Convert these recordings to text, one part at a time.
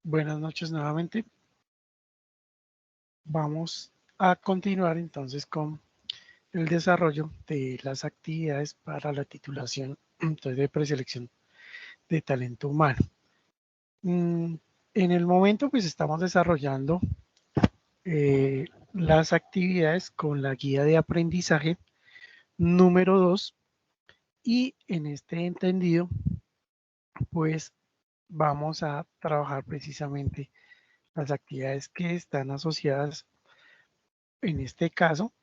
Buenas noches nuevamente. Vamos a continuar entonces con el desarrollo de las actividades para la titulación entonces, de preselección de talento humano. En el momento pues estamos desarrollando las actividades con la guía de aprendizaje número 2 y en este entendido pues vamos a trabajar precisamente las actividades que están asociadas en este caso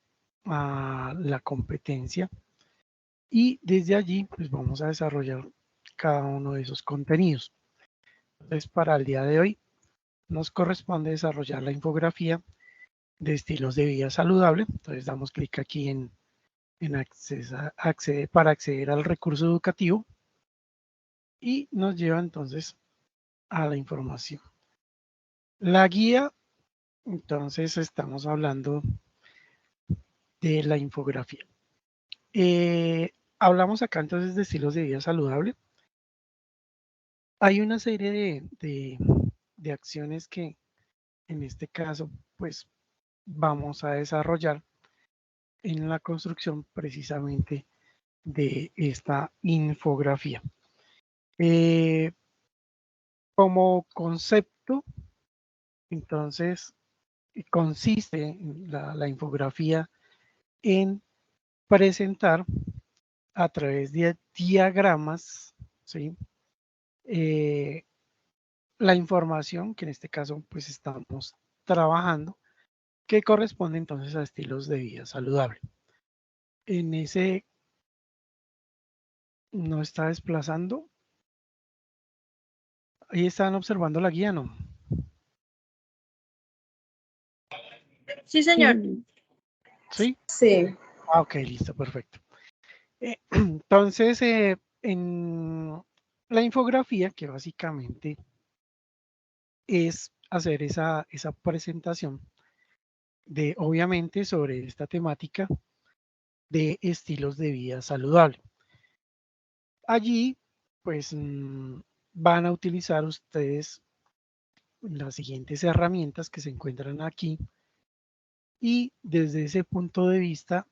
a la competencia y desde allí pues vamos a desarrollar cada uno de esos contenidos. Entonces para el día de hoy nos corresponde desarrollar la infografía de estilos de vida saludable. Entonces damos clic aquí en acceder, para acceder al recurso educativo y nos lleva entonces a la información. La guía, entonces estamos hablando de la infografía. Hablamos acá entonces de estilos de vida saludable. Hay una serie de acciones que en este caso pues vamos a desarrollar en la construcción precisamente de esta infografía. Eh, Como concepto, entonces, consiste la infografía en presentar a través de diagramas, ¿sí? La información que en este caso pues estamos trabajando, que corresponde entonces a estilos de vida saludable. En ese no está desplazando. Ahí están observando la guía, ¿no? Sí, señor. ¿Sí? Sí. Ah, ok, listo, perfecto. Entonces, en la infografía, que básicamente es hacer esa presentación de, obviamente, sobre esta temática de estilos de vida saludable. Allí, pues, van a utilizar ustedes las siguientes herramientas que se encuentran aquí y desde ese punto de vista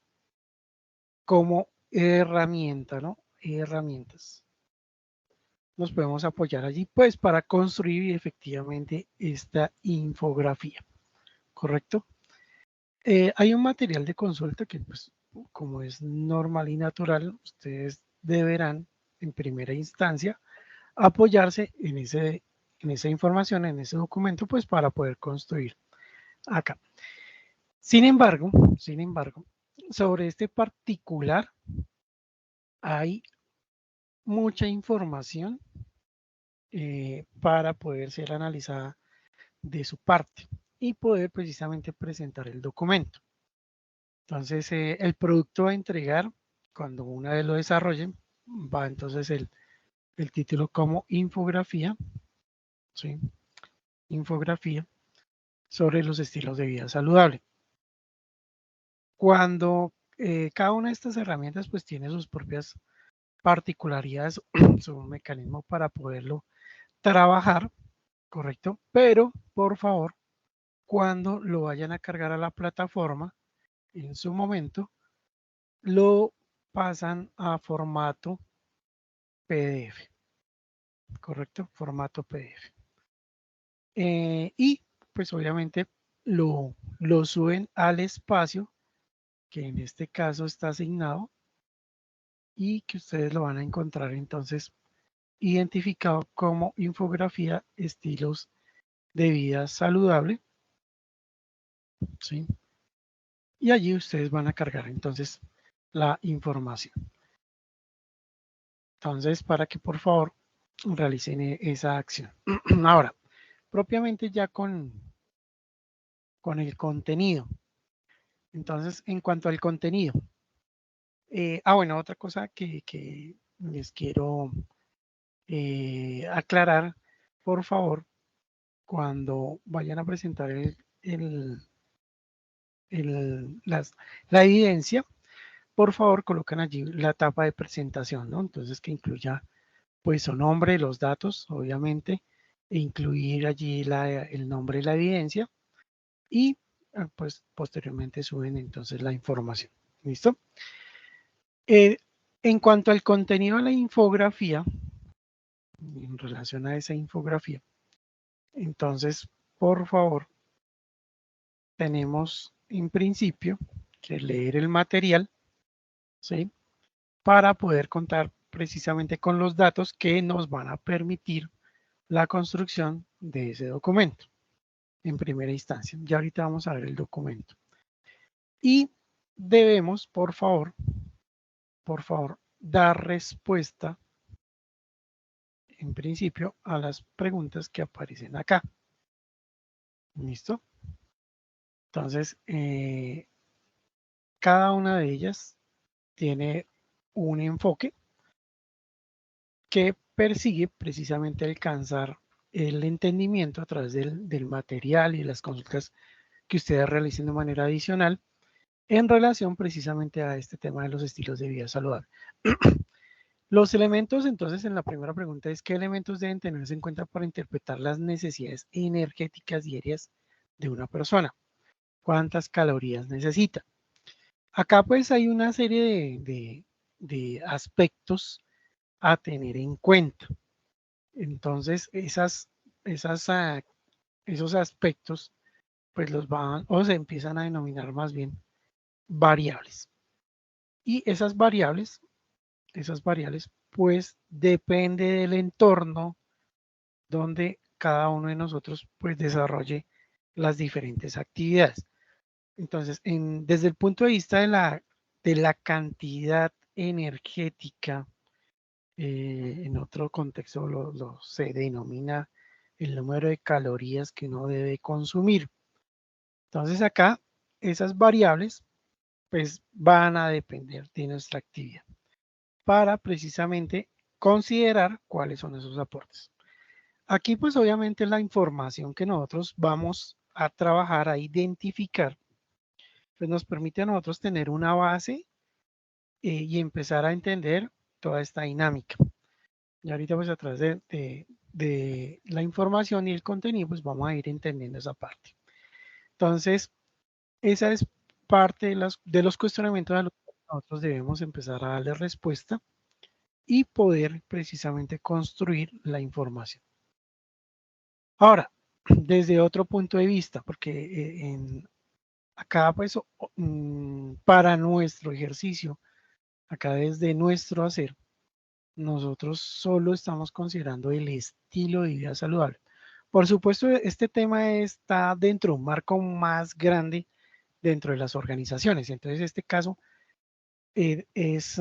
como herramienta, ¿no? Herramientas. Nos podemos apoyar allí, pues, para construir efectivamente esta infografía, ¿correcto? Hay un material de consulta que, pues, como es normal y natural, ustedes deberán, en primera instancia, apoyarse en esa información, en ese documento, pues, para poder construir acá. Sin embargo, sobre este particular hay mucha información para poder ser analizada de su parte y poder precisamente presentar el documento. Entonces, el producto a entregar, cuando una vez lo desarrollen, va entonces el título como infografía, ¿sí? Infografía sobre los estilos de vida saludable. Cuando cada una de estas herramientas pues tiene sus propias particularidades, su mecanismo para poderlo trabajar, ¿correcto? Pero, por favor, cuando lo vayan a cargar a la plataforma, en su momento, lo pasan a formato PDF, ¿correcto? Formato PDF. Y pues obviamente lo suben al espacio que en este caso está asignado y que ustedes lo van a encontrar entonces identificado como infografía estilos de vida saludable, ¿sí? Y allí ustedes van a cargar entonces la información. Entonces, para que por favor realicen esa acción. Ahora, propiamente ya con el contenido. Entonces, en cuanto al contenido. Bueno, otra cosa que les quiero aclarar, por favor, cuando vayan a presentar la evidencia, por favor colocan allí la etapa de presentación, ¿no? Entonces que incluya pues su nombre, los datos, obviamente, incluir allí el nombre de la evidencia y pues posteriormente suben entonces la información. ¿Listo? En cuanto al contenido de la infografía, en relación a esa infografía, entonces, por favor, tenemos en principio que leer el material, ¿sí? Para poder contar precisamente con los datos que nos van a permitir la construcción de ese documento en primera instancia. Ya ahorita vamos a ver el documento. Y debemos, por favor, dar respuesta en principio a las preguntas que aparecen acá. ¿Listo? Entonces, cada una de ellas tiene un enfoque que persigue precisamente alcanzar el entendimiento a través del material y las consultas que ustedes realicen de manera adicional en relación precisamente a este tema de los estilos de vida saludable. Los elementos, entonces, en la primera pregunta es, ¿qué elementos deben tenerse en cuenta para interpretar las necesidades energéticas diarias de una persona? ¿Cuántas calorías necesita? Acá pues hay una serie de aspectos a tener en cuenta. Entonces, esos aspectos pues los van o se empiezan a denominar más bien variables. Y esas variables pues depende del entorno donde cada uno de nosotros pues desarrolle las diferentes actividades. Entonces, desde el punto de vista de la cantidad energética, en otro contexto se denomina el número de calorías que uno debe consumir. Entonces acá esas variables pues van a depender de nuestra actividad para precisamente considerar cuáles son esos aportes. Aquí pues obviamente la información que nosotros vamos a trabajar, a identificar, pues nos permite a nosotros tener una base y empezar a entender toda esta dinámica. Y ahorita pues a través de la información y el contenido pues vamos a ir entendiendo esa parte. Entonces, esa es parte de los cuestionamientos a los que nosotros debemos empezar a darle respuesta y poder precisamente construir la información. Ahora, desde otro punto de vista, porque acá pues para nuestro ejercicio, acá desde nuestro hacer, nosotros solo estamos considerando el estilo de vida saludable. Por supuesto, este tema está dentro de un marco más grande dentro de las organizaciones. Entonces, este caso es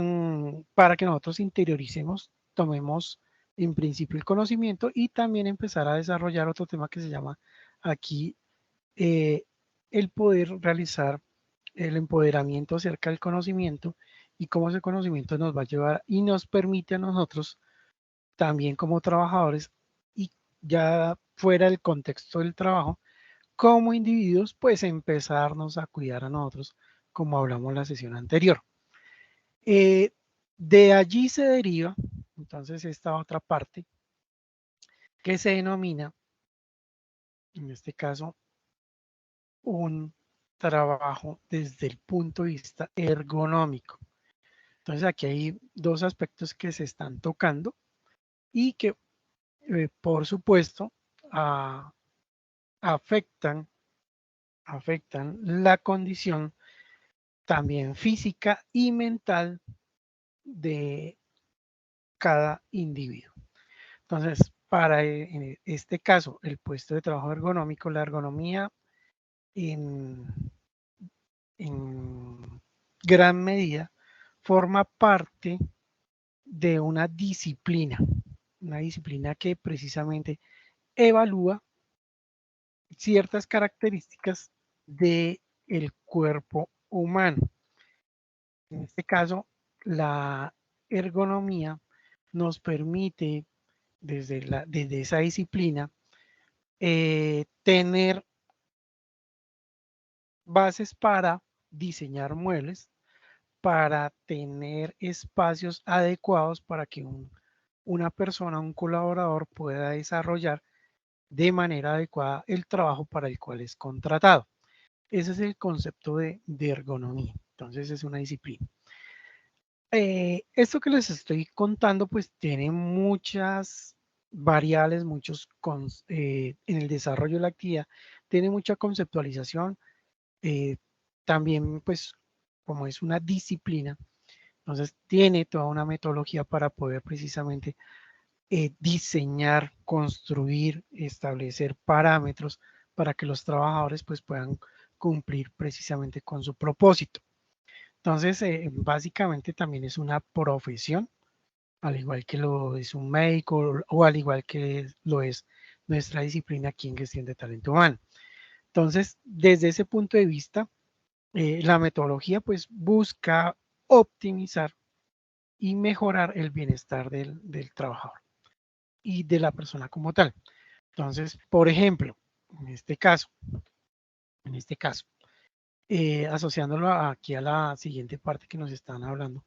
para que nosotros interioricemos, tomemos en principio el conocimiento y también empezar a desarrollar otro tema que se llama aquí eh, el poder realizar el empoderamiento acerca del conocimiento y cómo ese conocimiento nos va a llevar y nos permite a nosotros también como trabajadores y ya fuera del contexto del trabajo, como individuos, pues empezarnos a cuidar a nosotros, como hablamos en la sesión anterior. De allí se deriva, entonces, esta otra parte que se denomina, en este caso, un trabajo desde el punto de vista ergonómico. Entonces, aquí hay dos aspectos que se están tocando y que, por supuesto, afectan la condición también física y mental de cada individuo. Entonces, para en este caso, el puesto de trabajo ergonómico, la ergonomía en, en gran medida forma parte de una disciplina que precisamente evalúa ciertas características del cuerpo humano. En este caso, la ergonomía nos permite desde esa disciplina tener bases para diseñar muebles, para tener espacios adecuados para que una persona, un colaborador pueda desarrollar de manera adecuada el trabajo para el cual es contratado. Ese es el concepto de ergonomía. Entonces es una disciplina. Esto que les estoy contando pues tiene muchas variables, en el desarrollo de la actividad, tiene mucha conceptualización, también pues como es una disciplina, entonces tiene toda una metodología para poder precisamente diseñar, construir, establecer parámetros para que los trabajadores pues puedan cumplir precisamente con su propósito. Entonces, básicamente también es una profesión, al igual que lo es un médico o al igual que lo es nuestra disciplina aquí en gestión de talento humano. Entonces, desde ese punto de vista, la metodología pues busca optimizar y mejorar el bienestar del trabajador y de la persona como tal. Entonces, por ejemplo, en este caso, asociándolo aquí a la siguiente parte que nos están hablando,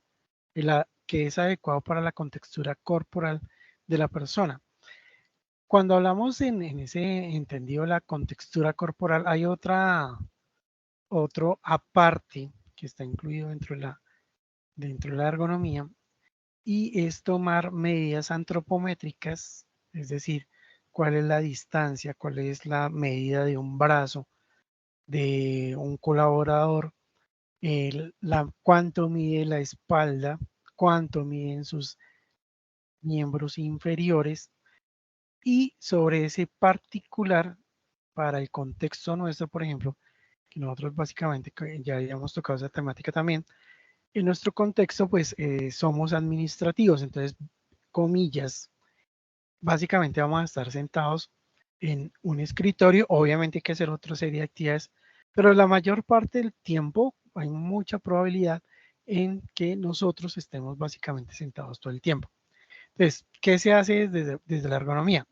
que es adecuado para la contextura corporal de la persona. Cuando hablamos en ese entendido de la contextura corporal, hay otro aparte que está incluido dentro de la ergonomía y es tomar medidas antropométricas, es decir, cuál es la distancia, cuál es la medida de un brazo de un colaborador, cuánto mide la espalda, cuánto miden sus miembros inferiores y sobre ese particular para el contexto nuestro, por ejemplo, que nosotros básicamente ya habíamos tocado esa temática también, en nuestro contexto pues somos administrativos, entonces comillas, básicamente vamos a estar sentados en un escritorio, obviamente hay que hacer otra serie de actividades, pero la mayor parte del tiempo hay mucha probabilidad en que nosotros estemos básicamente sentados todo el tiempo. Entonces, ¿qué se hace desde la ergonomía?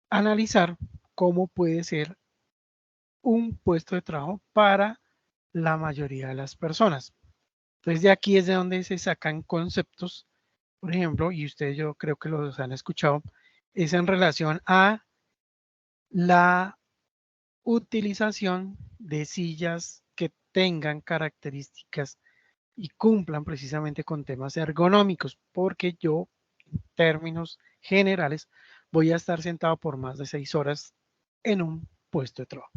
Analizar cómo puede ser un puesto de trabajo para la mayoría de las personas. Entonces, de aquí es de donde se sacan conceptos, por ejemplo, y ustedes yo creo que los han escuchado, es en relación a la utilización de sillas que tengan características y cumplan precisamente con temas ergonómicos, porque yo, en términos generales, voy a estar sentado por más de 6 horas en un puesto de trabajo.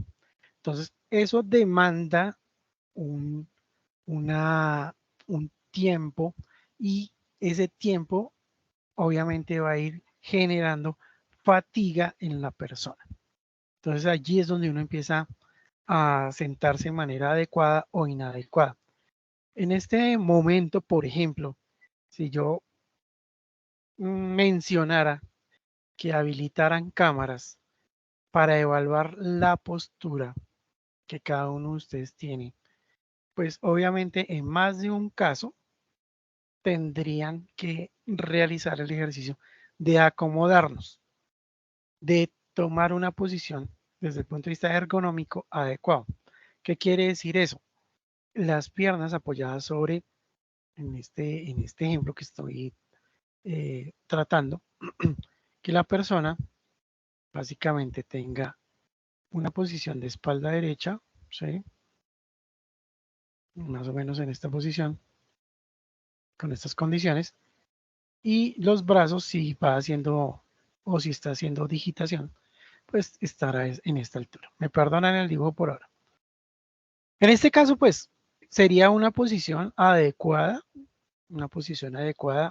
Entonces, eso demanda un, un tiempo y ese tiempo obviamente va a ir generando fatiga en la persona. Entonces allí es donde uno empieza a sentarse de manera adecuada o inadecuada. En este momento, por ejemplo, si yo mencionara que habilitaran cámaras para evaluar la postura que cada uno de ustedes tiene, pues obviamente en más de un caso tendrían que realizar el ejercicio de acomodarnos, de tomar una posición desde el punto de vista ergonómico adecuado. ¿Qué quiere decir eso? Las piernas apoyadas sobre, en este ejemplo que estoy tratando, que la persona básicamente tenga una posición de espalda derecha, ¿sí? Más o menos en esta posición, con estas condiciones, y los brazos si va haciendo o si está haciendo digitación, pues estará en esta altura. Me perdonan el dibujo por ahora. En este caso, pues sería una posición adecuada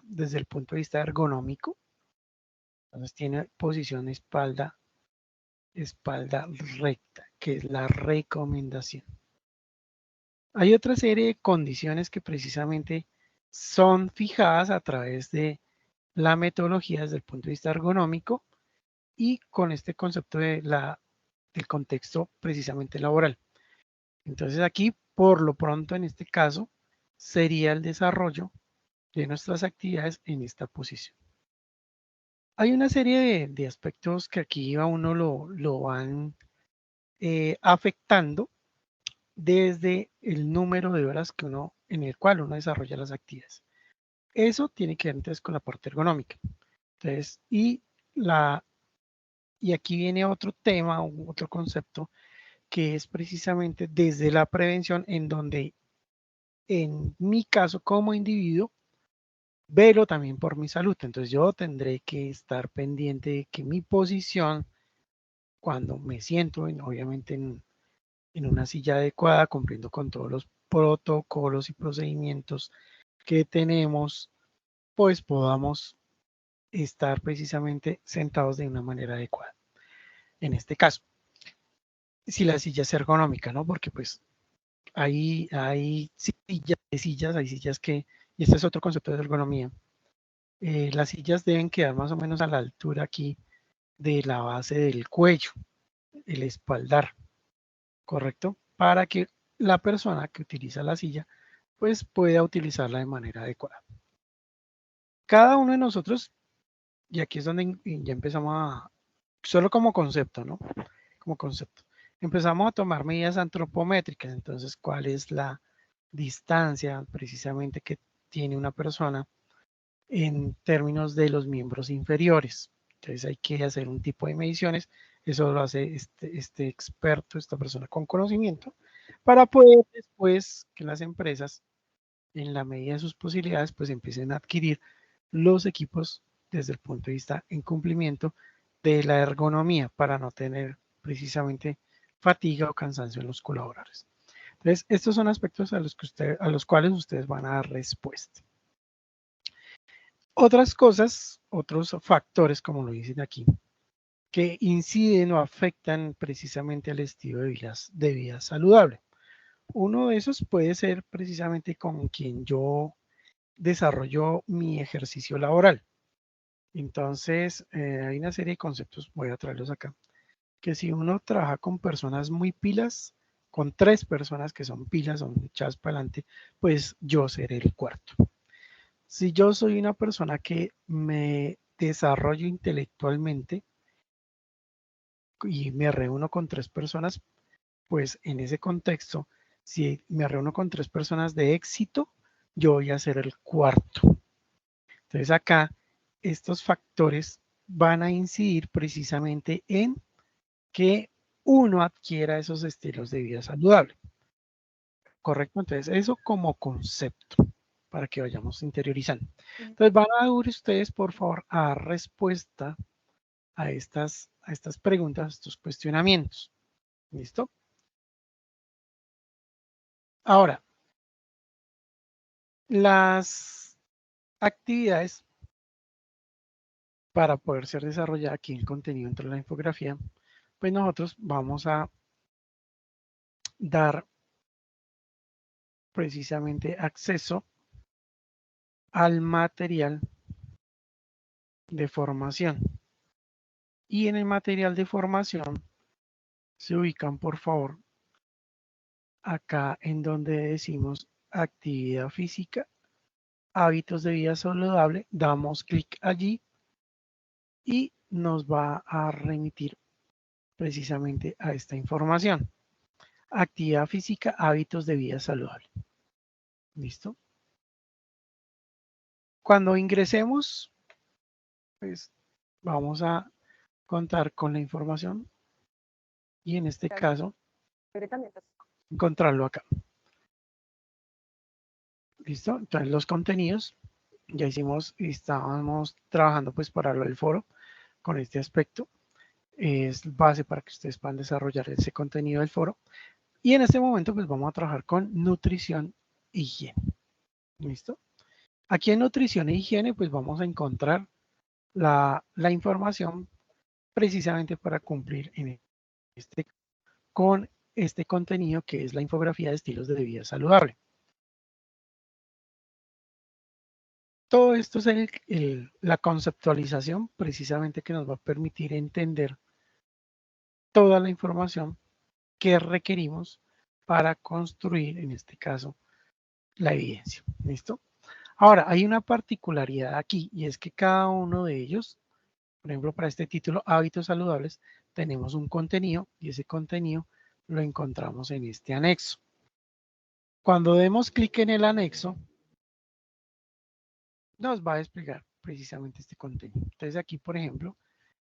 desde el punto de vista ergonómico. Entonces tiene posición espalda recta, que es la recomendación. Hay otra serie de condiciones que precisamente son fijadas a través de la metodología desde el punto de vista ergonómico y con este concepto del contexto precisamente laboral. Entonces aquí, por lo pronto, en este caso, sería el desarrollo de nuestras actividades en esta posición. Hay una serie de aspectos que aquí a uno lo van afectando desde el número de horas en el cual uno desarrolla las actividades. Eso tiene que ver entonces con la parte ergonómica. Entonces, y la Y aquí viene otro tema, otro concepto, que es precisamente desde la prevención, en donde en mi caso como individuo, velo también por mi salud. Entonces yo tendré que estar pendiente de que mi posición, cuando me siento, obviamente en una silla adecuada, cumpliendo con todos los protocolos y procedimientos que tenemos, pues podamos estar precisamente sentados de una manera adecuada. En este caso, si la silla es ergonómica, ¿no? Porque pues hay sillas, hay sillas que, y este es otro concepto de ergonomía, las sillas deben quedar más o menos a la altura aquí de la base del cuello, el espaldar, ¿correcto? Para que la persona que utiliza la silla pues pueda utilizarla de manera adecuada. Cada uno de nosotros, y aquí es donde ya empezamos a, solo como concepto, ¿no? Como concepto. Empezamos a tomar medidas antropométricas. Entonces, ¿cuál es la distancia precisamente que tiene una persona en términos de los miembros inferiores? Entonces hay que hacer un tipo de mediciones. Eso lo hace este experto, esta persona con conocimiento, para poder después que las empresas, en la medida de sus posibilidades, pues empiecen a adquirir los equipos desde el punto de vista en cumplimiento de la ergonomía para no tener precisamente fatiga o cansancio en los colaboradores. Entonces, estos son aspectos a los cuales ustedes van a dar respuesta. Otras cosas, otros factores, como lo dicen aquí, que inciden o afectan precisamente al estilo de vida saludable. Uno de esos puede ser precisamente con quien yo desarrollo mi ejercicio laboral. Entonces, hay una serie de conceptos, voy a traerlos acá, que si uno trabaja con personas muy pilas, con 3 personas que son pilas, son echadas para adelante, pues yo seré el cuarto. Si yo soy una persona que me desarrollo intelectualmente y me reúno con 3 personas, pues en ese contexto, si me reúno con 3 personas de éxito, yo voy a ser el cuarto. Entonces acá estos factores van a incidir precisamente en que uno adquiera esos estilos de vida saludable. ¿Correcto? Entonces eso como concepto para que vayamos interiorizando. Entonces van a dar ustedes, por favor, a dar respuesta a estas preguntas, a estos cuestionamientos. ¿Listo? Ahora, las actividades para poder ser desarrollada aquí el contenido dentro de la infografía, pues nosotros vamos a dar precisamente acceso al material de formación. Y en el material de formación se ubican, por favor, acá en donde decimos actividad física, hábitos de vida saludable, damos clic allí y nos va a remitir precisamente a esta información. Actividad física, hábitos de vida saludable. ¿Listo? Cuando ingresemos, pues vamos a contar con la información y en este caso encontrarlo acá. ¿Listo? Entonces los contenidos, ya hicimos, estábamos trabajando pues para el foro con este aspecto. Es base para que ustedes puedan desarrollar ese contenido del foro. Y en este momento pues vamos a trabajar con nutrición e higiene. ¿Listo? Aquí en nutrición e higiene pues vamos a encontrar la información precisamente para cumplir con este contenido que es la infografía de estilos de vida saludable. Todo esto es la conceptualización precisamente que nos va a permitir entender toda la información que requerimos para construir, en este caso, la evidencia. ¿Listo? Ahora, hay una particularidad aquí y es que cada uno de ellos, por ejemplo, para este título, hábitos saludables, tenemos un contenido y ese contenido lo encontramos en este anexo. Cuando demos clic en el anexo, nos va a desplegar precisamente este contenido. Entonces aquí, por ejemplo,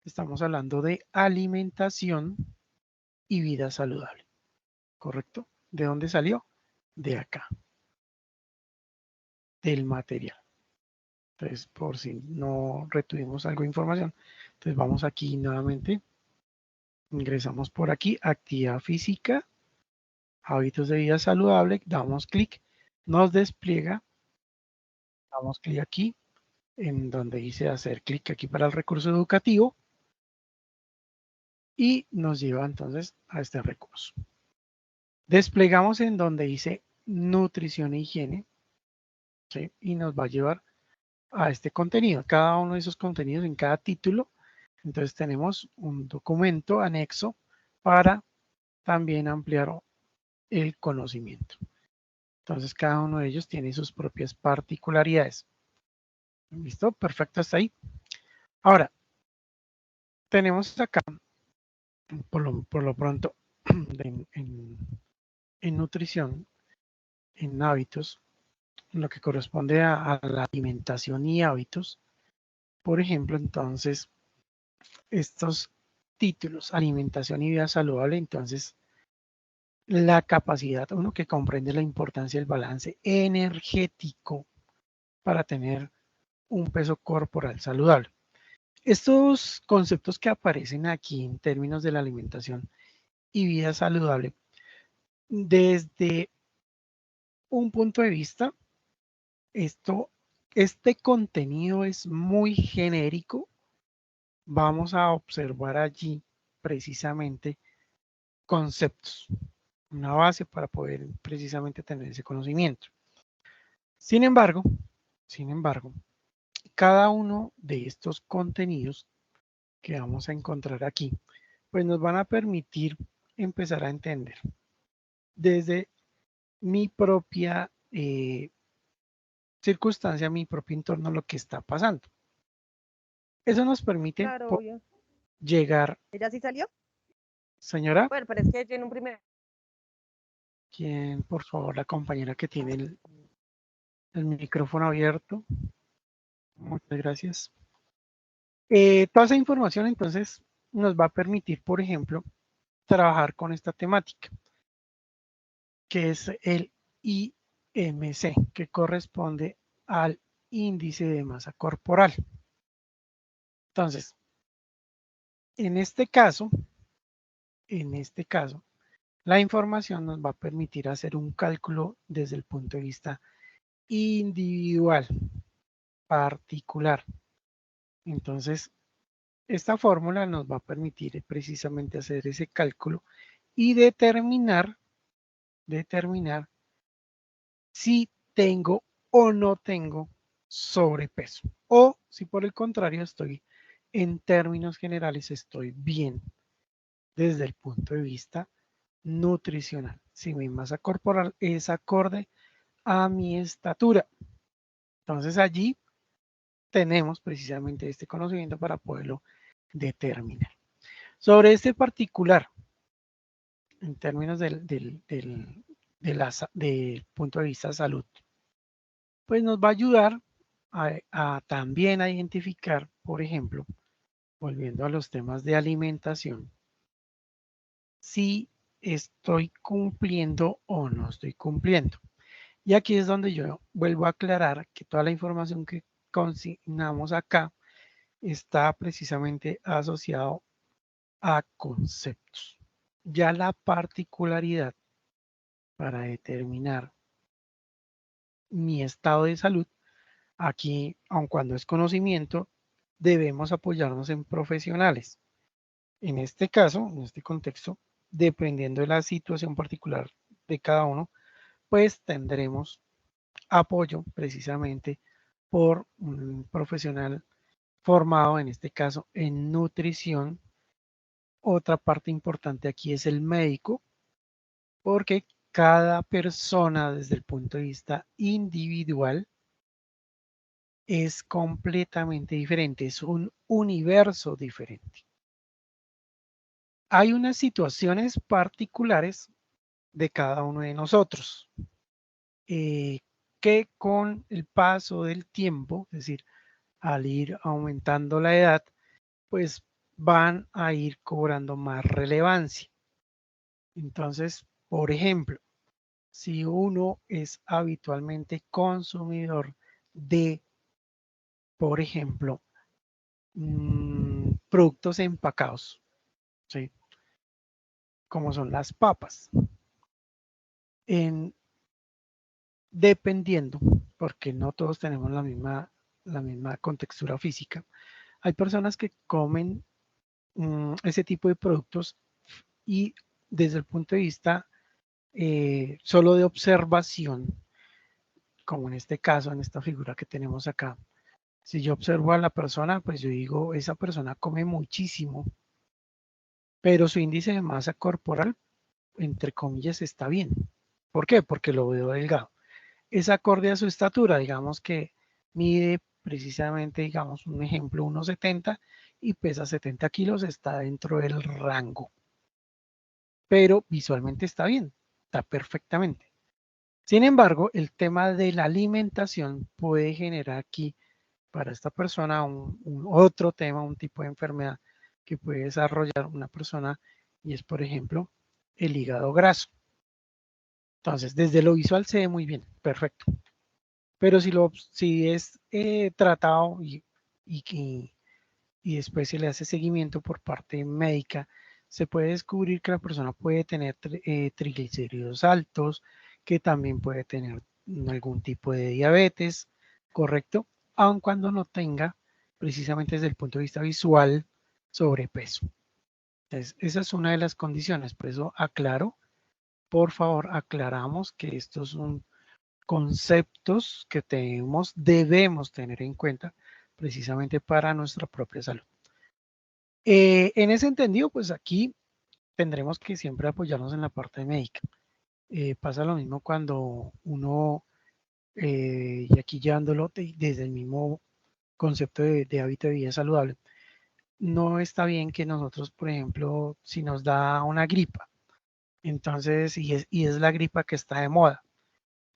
estamos hablando de alimentación y vida saludable, ¿correcto? ¿De dónde salió? De acá, del material. Entonces, por si no retuvimos algo de información, entonces vamos aquí nuevamente, ingresamos por aquí, actividad física, hábitos de vida saludable, damos clic, nos despliega, damos clic aquí, en donde dice hacer clic aquí para el recurso educativo y nos lleva entonces a este recurso. Desplegamos en donde dice nutrición e higiene, ¿sí? Y nos va a llevar a este contenido, cada uno de esos contenidos en cada título. Entonces tenemos un documento anexo para también ampliar el conocimiento. Entonces cada uno de ellos tiene sus propias particularidades. ¿Listo? Perfecto hasta ahí. Ahora, tenemos acá, por lo pronto, en nutrición, en hábitos, en lo que corresponde a la alimentación y hábitos. Por ejemplo, entonces, estos títulos, alimentación y vida saludable, entonces, la capacidad, uno que comprende la importancia del balance energético para tener un peso corporal saludable. Estos conceptos que aparecen aquí en términos de la alimentación y vida saludable, desde un punto de vista, este contenido es muy genérico. Vamos a observar allí precisamente conceptos, una base para poder precisamente tener ese conocimiento. Sin embargo, cada uno de estos contenidos que vamos a encontrar aquí, pues nos van a permitir empezar a entender desde mi propia circunstancia, mi propio entorno, lo que está pasando. Eso nos permite Claro, obvio. llegar. ¿Ella sí salió? Señora, Bueno, pero es que tiene un primer. ¿quién, por favor, la compañera que tiene el micrófono abierto? Muchas gracias. Toda esa información entonces nos va a permitir, por ejemplo, trabajar con esta temática, que es el IMC, que corresponde al índice de masa corporal. Entonces, en este caso, la información nos va a permitir hacer un cálculo desde el punto de vista individual, particular. Entonces, esta fórmula nos va a permitir precisamente hacer ese cálculo y determinar si tengo o no tengo sobrepeso, o si por el contrario estoy, en términos generales, estoy bien desde el punto de vista nutricional, si mi masa corporal es acorde a mi estatura. Entonces allí tenemos precisamente este conocimiento para poderlo determinar. Sobre este particular, en términos del punto de vista de salud, pues nos va a ayudar a también a identificar, por ejemplo, volviendo a los temas de alimentación, si estoy cumpliendo o no estoy cumpliendo. Y aquí es donde yo vuelvo a aclarar que toda la información que consignamos acá está precisamente asociado a conceptos. Ya la particularidad para determinar mi estado de salud, aquí, aun cuando es conocimiento, debemos apoyarnos en profesionales. En este caso, en este contexto, dependiendo de la situación particular de cada uno, pues tendremos apoyo precisamente por un profesional formado, en este caso, en nutrición. Otra parte importante aquí es el médico, porque cada persona desde el punto de vista individual es completamente diferente, es un universo diferente. Hay unas situaciones particulares de cada uno de nosotros que con el paso del tiempo, es decir, al ir aumentando la edad, pues van a ir cobrando más relevancia. Entonces, por ejemplo, si uno es habitualmente consumidor de, por ejemplo, productos empacados, ¿sí? Como son las papas, dependiendo, porque no todos tenemos la misma contextura física, hay personas que comen ese tipo de productos y desde el punto de vista solo de observación, como en este caso, en esta figura que tenemos acá, si yo observo a la persona, pues yo digo, esa persona come muchísimo, pero su índice de masa corporal, entre comillas, está bien. ¿Por qué? Porque lo veo delgado. Es acorde a su estatura, digamos que mide precisamente, digamos, un ejemplo, 1,70 y pesa 70 kilos, está dentro del rango, pero visualmente está bien, está perfectamente. Sin embargo, el tema de la alimentación puede generar aquí para esta persona un otro tema, un tipo de enfermedad que puede desarrollar una persona y es, por ejemplo, el hígado graso. Entonces, desde lo visual se ve muy bien, perfecto. Pero si es tratado y, y después se le hace seguimiento por parte médica, se puede descubrir que la persona puede tener triglicéridos altos, que también puede tener algún tipo de diabetes, ¿correcto? Aun cuando no tenga, precisamente desde el punto de vista visual, sobrepeso. Entonces, esa es una de las condiciones. Por eso aclaro, por favor, aclaramos que estos son conceptos que debemos tener en cuenta precisamente para nuestra propia salud. En ese entendido, pues aquí tendremos que siempre apoyarnos en la parte médica. Pasa lo mismo cuando uno, y aquí llevándolo desde el mismo concepto de hábito de vida saludable, no está bien que nosotros, por ejemplo, si nos da una gripa, entonces, y es la gripa que está de moda,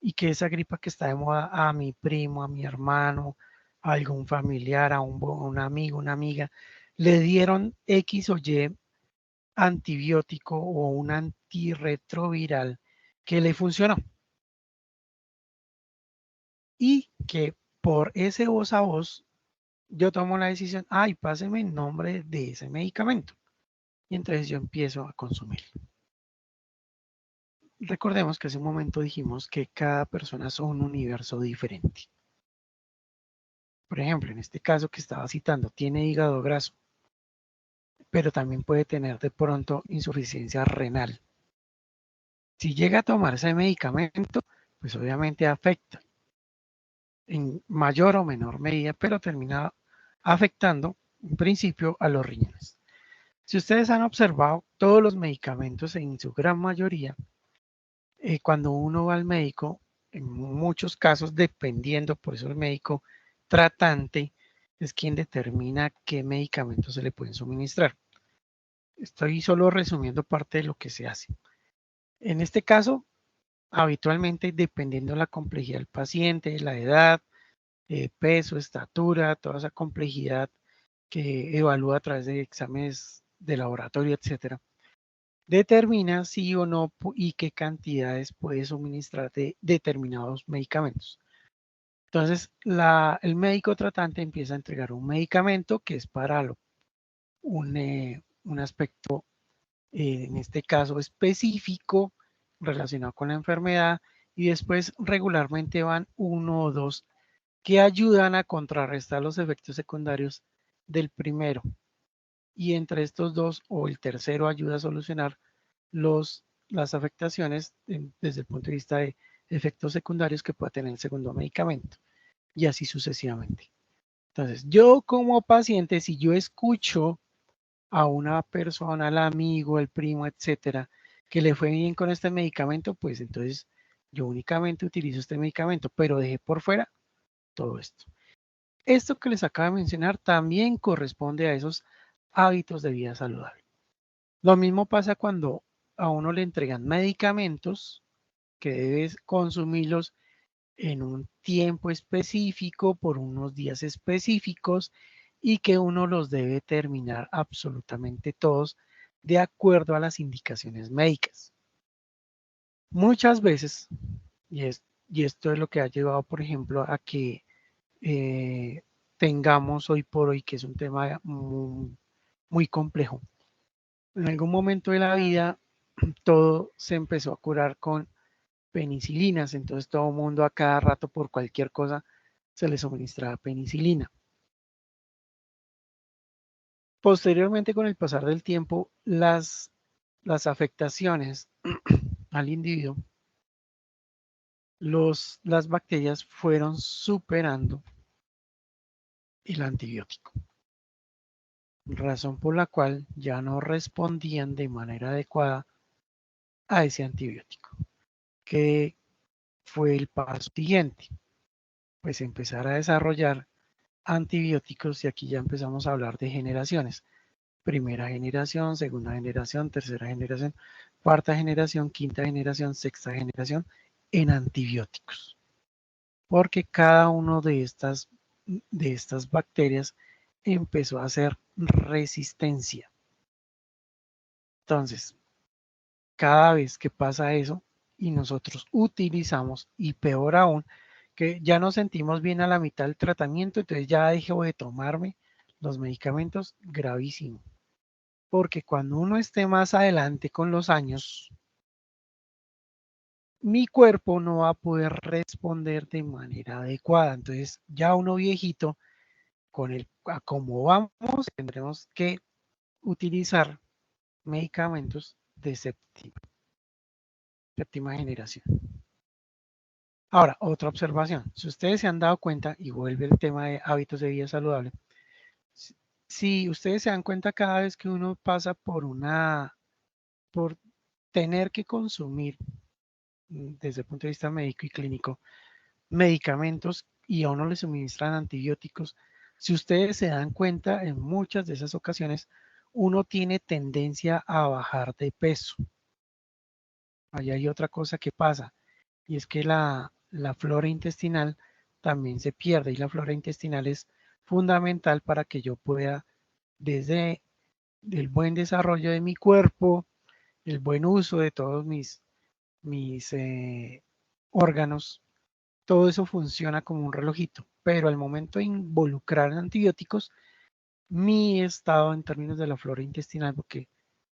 y que esa gripa que está de moda a mi primo, a mi hermano, a algún familiar, a un amigo, una amiga, le dieron X o Y antibiótico o un antirretroviral que le funcionó y que por ese voz a voz yo tomo la decisión, ay, páseme el nombre de ese medicamento y entonces yo empiezo a consumirlo. Recordemos que hace un momento dijimos que cada persona es un universo diferente. Por ejemplo, en este caso que estaba citando, tiene hígado graso, pero también puede tener de pronto insuficiencia renal. Si llega a tomar ese medicamento, pues obviamente afecta en mayor o menor medida, pero termina afectando en principio a los riñones. Si ustedes han observado, todos los medicamentos en su gran mayoría, cuando uno va al médico, en muchos casos, dependiendo, por eso el médico tratante es quien determina qué medicamentos se le pueden suministrar. Estoy solo resumiendo parte de lo que se hace. En este caso, habitualmente, dependiendo de la complejidad del paciente, la edad, peso, estatura, toda esa complejidad que evalúa a través de exámenes de laboratorio, etcétera, determina si o no y qué cantidades puede suministrar de determinados medicamentos. Entonces, el médico tratante empieza a entregar un medicamento que es para un aspecto, en este caso específico, relacionado con la enfermedad, y después regularmente van uno o dos que ayudan a contrarrestar los efectos secundarios del primero. Y entre estos dos, o el tercero ayuda a solucionar las afectaciones desde el punto de vista de efectos secundarios que pueda tener el segundo medicamento. Y así sucesivamente. Entonces, yo como paciente, si yo escucho a una persona, al amigo, el primo, etcétera, que le fue bien con este medicamento, pues entonces yo únicamente utilizo este medicamento, pero dejé por fuera todo esto. Esto que les acabo de mencionar también corresponde a esos hábitos de vida saludable. Lo mismo pasa cuando a uno le entregan medicamentos que debes consumirlos en un tiempo específico, por unos días específicos, y que uno los debe terminar absolutamente todos de acuerdo a las indicaciones médicas. Muchas veces, y esto es lo que ha llevado, por ejemplo, a que tengamos hoy por hoy, que es un tema muy complejo. En algún momento de la vida, todo se empezó a curar con penicilinas, entonces todo el mundo a cada rato por cualquier cosa se le suministraba penicilina. Posteriormente, con el pasar del tiempo, las afectaciones al individuo, las bacterias fueron superando el antibiótico, razón por la cual ya no respondían de manera adecuada a ese antibiótico, que fue el paso siguiente, pues empezar a desarrollar antibióticos, y aquí ya empezamos a hablar de generaciones: primera generación, segunda generación, tercera generación, cuarta generación, quinta generación, sexta generación en antibióticos, porque cada uno de estas bacterias empezó a hacer resistencia. Entonces, cada vez que pasa eso y nosotros utilizamos, y peor aún, que ya nos sentimos bien a la mitad del tratamiento, entonces ya dejo de tomarme los medicamentos, gravísimo. Porque cuando uno esté más adelante con los años, mi cuerpo no va a poder responder de manera adecuada. Entonces ya uno viejito, a como vamos, tendremos que utilizar medicamentos de séptima generación. Ahora, otra observación. Si ustedes se han dado cuenta, y vuelve el tema de hábitos de vida saludable, si ustedes se dan cuenta, cada vez que uno pasa por tener que consumir, desde el punto de vista médico y clínico, medicamentos, y a uno le suministran antibióticos, si ustedes se dan cuenta, en muchas de esas ocasiones uno tiene tendencia a bajar de peso. Ahí hay otra cosa que pasa, y es que la flora intestinal también se pierde, y la flora intestinal es fundamental para que yo pueda, desde el buen desarrollo de mi cuerpo, el buen uso de todos mis órganos, todo eso funciona como un relojito, pero al momento de involucrar antibióticos, mi estado en términos de la flora intestinal, porque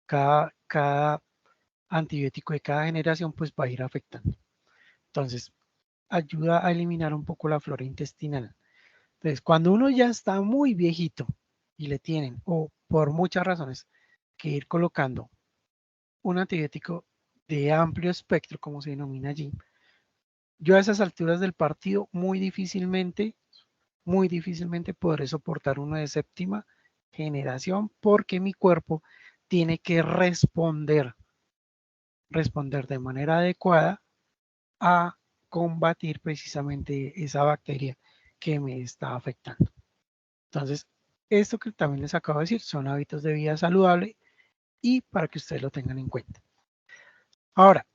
cada antibiótico de cada generación pues va a ir afectando. Entonces, ayuda a eliminar un poco la flora intestinal. Entonces, cuando uno ya está muy viejito y le tienen, o por muchas razones, que ir colocando un antibiótico de amplio espectro, como se denomina allí, yo a esas alturas del partido muy difícilmente podré soportar uno de séptima generación, porque mi cuerpo tiene que responder de manera adecuada a combatir precisamente esa bacteria que me está afectando. Entonces, esto que también les acabo de decir son hábitos de vida saludable, y para que ustedes lo tengan en cuenta. Ahora,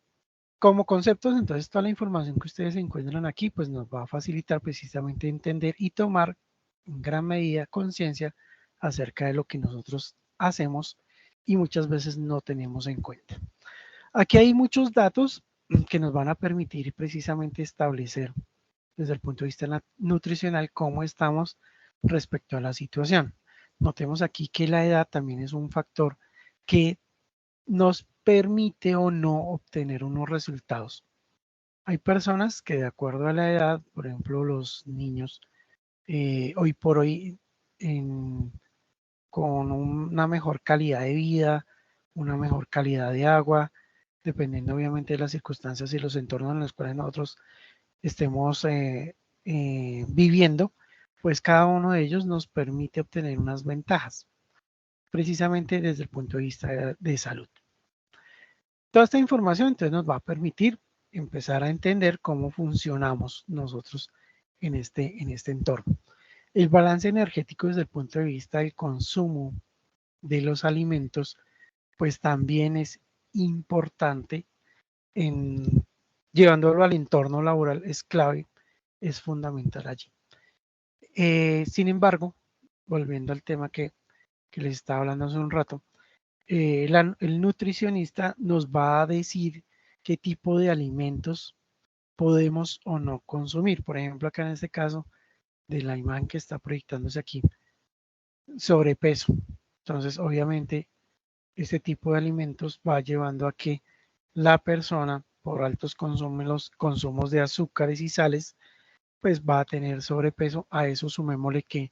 como conceptos, entonces toda la información que ustedes encuentran aquí pues nos va a facilitar precisamente entender y tomar en gran medida conciencia acerca de lo que nosotros hacemos y muchas veces no tenemos en cuenta. Aquí hay muchos datos que nos van a permitir precisamente establecer desde el punto de vista nutricional cómo estamos respecto a la situación. Notemos aquí que la edad también es un factor que nos permite o no obtener unos resultados. Hay personas que, de acuerdo a la edad, por ejemplo los niños, hoy por hoy con una mejor calidad de vida, una mejor calidad de agua, dependiendo obviamente de las circunstancias y los entornos en los cuales nosotros estemos viviendo, pues cada uno de ellos nos permite obtener unas ventajas, precisamente desde el punto de vista de salud. Toda esta información entonces nos va a permitir empezar a entender cómo funcionamos nosotros en este entorno. El balance energético desde el punto de vista del consumo de los alimentos, pues también es importante llevándolo al entorno laboral, es clave, es fundamental allí. Sin embargo, volviendo al tema que les estaba hablando hace un rato, el nutricionista nos va a decir qué tipo de alimentos podemos o no consumir. Por ejemplo, acá en este caso de la imagen que está proyectándose aquí, sobrepeso. Entonces, obviamente, este tipo de alimentos va llevando a que la persona, por altos consumos de azúcares y sales, pues va a tener sobrepeso. A eso sumémosle que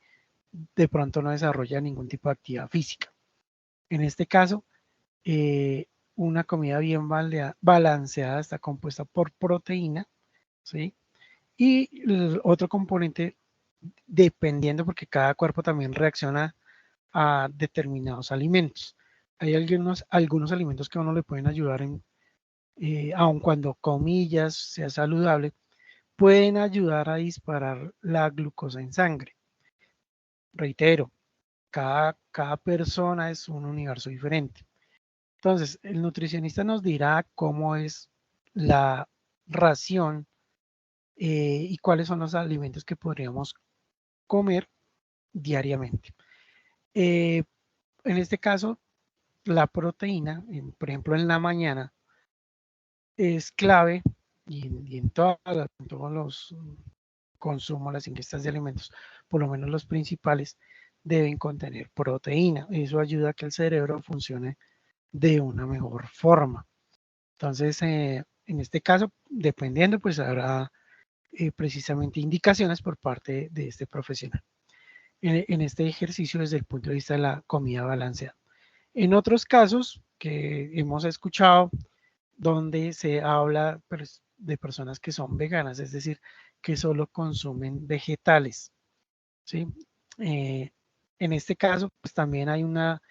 de pronto no desarrolla ningún tipo de actividad física. En este caso, una comida bien balanceada está compuesta por proteína, ¿sí? Y el otro componente, dependiendo, porque cada cuerpo también reacciona a determinados alimentos. Hay algunos alimentos que a uno le pueden ayudar aun cuando comillas sea saludable, pueden ayudar a disparar la glucosa en sangre. Reitero, cada persona es un universo diferente. Entonces, el nutricionista nos dirá cómo es la ración y cuáles son los alimentos que podríamos comer diariamente. En este caso, la proteína, por ejemplo, en la mañana, es clave y en todos los consumos, las ingestas de alimentos, por lo menos los principales, deben contener proteína. Eso ayuda a que el cerebro funcione de una mejor forma. Entonces, en este caso, dependiendo, pues habrá precisamente indicaciones por parte de este profesional. En este ejercicio desde el punto de vista de la comida balanceada. En otros casos que hemos escuchado, donde se habla de personas que son veganas, es decir, que solo consumen vegetales, ¿sí? En este caso, pues también hay una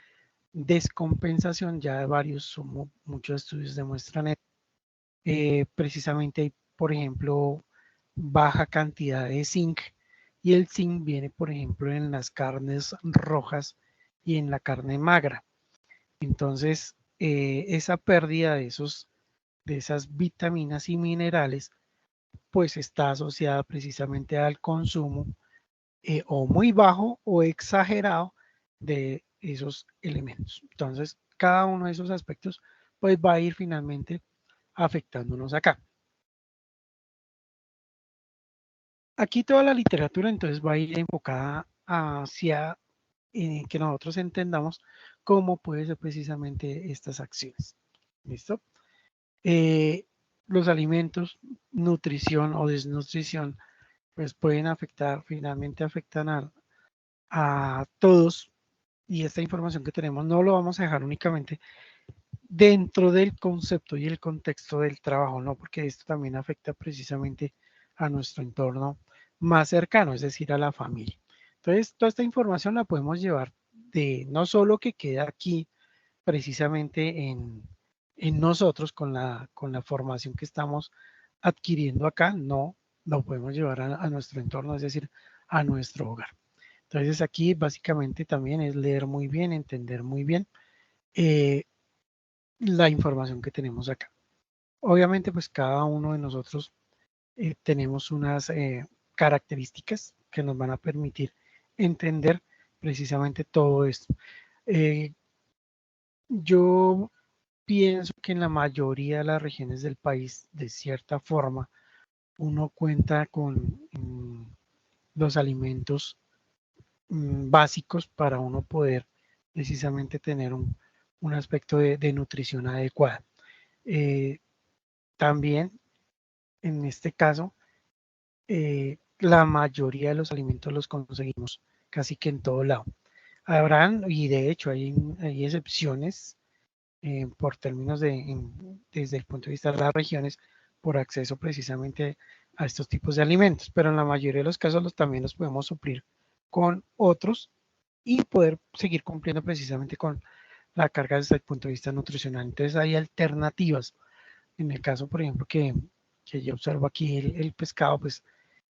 descompensación, ya muchos estudios demuestran precisamente hay, por ejemplo, baja cantidad de zinc y el zinc viene, por ejemplo, en las carnes rojas y en la carne magra. Entonces, esa pérdida de esas vitaminas y minerales, pues está asociada precisamente al consumo o muy bajo o exagerado de esos elementos. Entonces, cada uno de esos aspectos, pues va a ir finalmente afectándonos acá. Aquí toda la literatura entonces va a ir enfocada hacia que nosotros entendamos cómo puede ser precisamente estas acciones. ¿Listo? Eh, los alimentos, nutrición o desnutrición, pues pueden finalmente afectan a todos y esta información que tenemos no lo vamos a dejar únicamente dentro del concepto y el contexto del trabajo, ¿no? Porque esto también afecta precisamente a nuestro entorno más cercano, es decir, a la familia. Entonces, toda esta información la podemos llevar de no solo que queda aquí precisamente en nosotros con la formación que estamos adquiriendo acá, no, lo podemos llevar a nuestro entorno, es decir, a nuestro hogar. Entonces, aquí básicamente también es leer muy bien, entender muy bien eh, la información que tenemos acá. Obviamente, pues cada uno de nosotros tenemos unas características que nos van a permitir entender precisamente todo esto. Yo pienso que en la mayoría de las regiones del país, de cierta forma, uno cuenta con los alimentos básicos para uno poder precisamente tener un aspecto de nutrición adecuada. También en este caso, la mayoría de los alimentos los conseguimos casi que en todo lado. Habrán, y de hecho hay excepciones por términos desde el punto de vista de las regiones, por acceso precisamente a estos tipos de alimentos, pero en la mayoría de los casos también los podemos suplir con otros y poder seguir cumpliendo precisamente con la carga desde el punto de vista nutricional. Entonces hay alternativas. En el caso, por ejemplo, que yo observo aquí el pescado, pues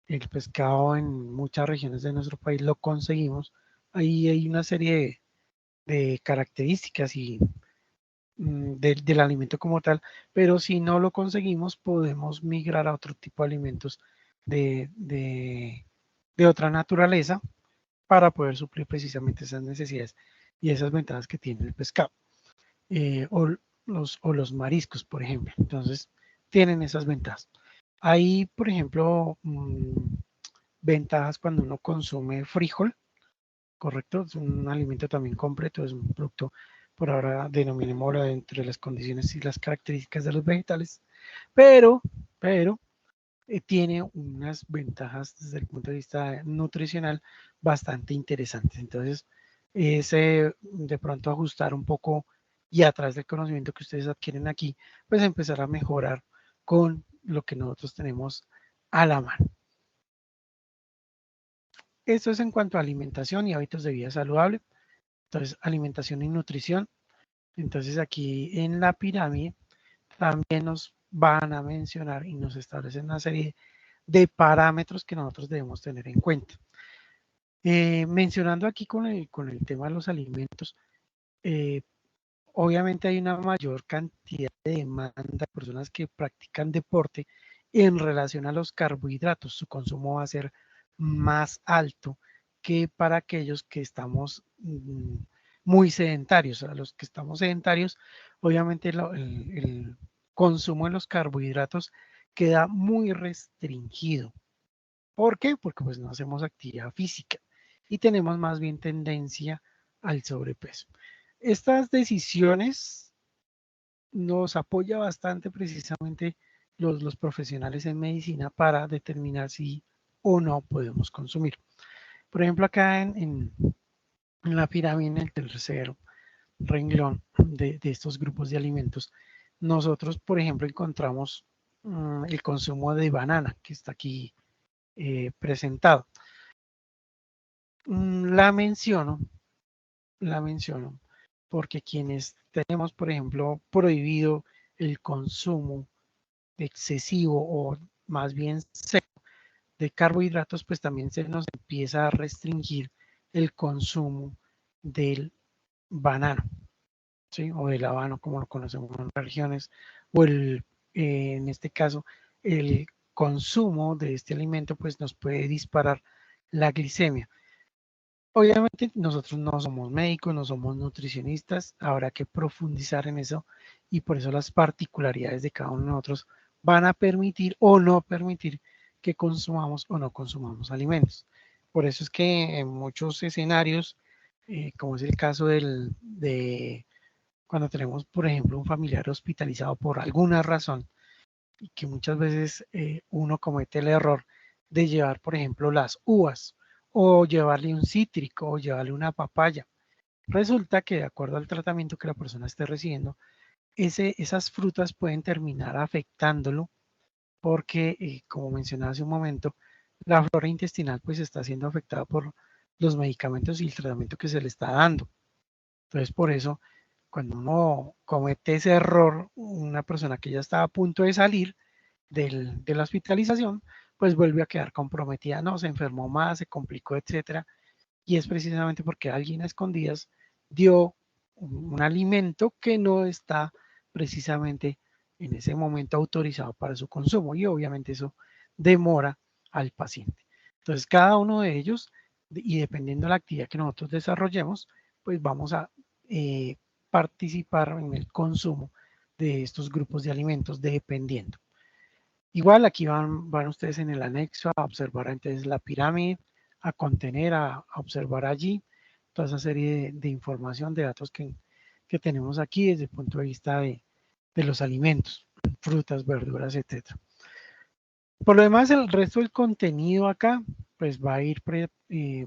el pescado en muchas regiones de nuestro país lo conseguimos. Ahí hay una serie de características y del alimento como tal, pero si no lo conseguimos, podemos migrar a otro tipo de alimentos de, de, de otra naturaleza para poder suplir precisamente esas necesidades y esas ventajas que tiene el pescado. O los mariscos, por ejemplo. Entonces, tienen esas ventajas. Hay, por ejemplo, ventajas cuando uno consume frijol, ¿correcto? Es un alimento también completo, es un producto, por ahora denominémoslo entre las condiciones y las características de los vegetales, pero tiene unas ventajas desde el punto de vista nutricional bastante interesantes. Entonces, de pronto ajustar un poco y a través del conocimiento que ustedes adquieren aquí, pues empezar a mejorar con lo que nosotros tenemos a la mano. Esto es en cuanto a alimentación y hábitos de vida saludable. Entonces, alimentación y nutrición. Entonces, aquí en la pirámide también nos van a mencionar y nos establecen una serie de parámetros que nosotros debemos tener en cuenta. Mencionando aquí con el tema de los alimentos, obviamente hay una mayor cantidad de demanda de personas que practican deporte en relación a los carbohidratos. Su consumo va a ser más alto que para aquellos que estamos muy sedentarios. A los que estamos sedentarios, obviamente el consumo de los carbohidratos queda muy restringido. ¿Por qué? Porque pues no hacemos actividad física y tenemos más bien tendencia al sobrepeso. Estas decisiones nos apoya bastante precisamente los profesionales en medicina para determinar si o no podemos consumir. Por ejemplo, acá en la pirámide, en el tercer renglón de estos grupos de alimentos, nosotros, por ejemplo, encontramos el consumo de banana, que está aquí presentado. La menciono porque quienes tenemos, por ejemplo, prohibido el consumo excesivo o más bien seco de carbohidratos, pues también se nos empieza a restringir el consumo del banano, ¿sí? O del habano, como lo conocemos en otras regiones, o en este caso, el consumo de este alimento, pues nos puede disparar la glicemia. Obviamente nosotros no somos médicos, no somos nutricionistas, habrá que profundizar en eso y por eso las particularidades de cada uno de nosotros van a permitir o no permitir que consumamos o no consumamos alimentos. Por eso es que en muchos escenarios, como es el caso de cuando tenemos, por ejemplo, un familiar hospitalizado por alguna razón y que muchas veces uno comete el error de llevar, por ejemplo, las uvas o llevarle un cítrico o llevarle una papaya. Resulta que de acuerdo al tratamiento que la persona esté recibiendo, esas frutas pueden terminar afectándolo porque, como mencionaba hace un momento, la flora intestinal pues está siendo afectada por los medicamentos y el tratamiento que se le está dando. Entonces, por eso, cuando uno comete ese error, una persona que ya estaba a punto de salir de la hospitalización, pues vuelve a quedar comprometida, no, se enfermó más, se complicó, etcétera. Y es precisamente porque alguien a escondidas dio un alimento que no está precisamente en ese momento autorizado para su consumo y obviamente eso demora al paciente. Entonces, cada uno de ellos, y dependiendo de la actividad que nosotros desarrollemos, pues vamos a participar en el consumo de estos grupos de alimentos dependiendo. Igual aquí van ustedes en el anexo a observar entonces la pirámide, a contener, a observar allí toda esa serie de información, de datos que tenemos aquí desde el punto de vista de los alimentos, frutas, verduras, etc. Por lo demás, el resto del contenido acá, pues va a ir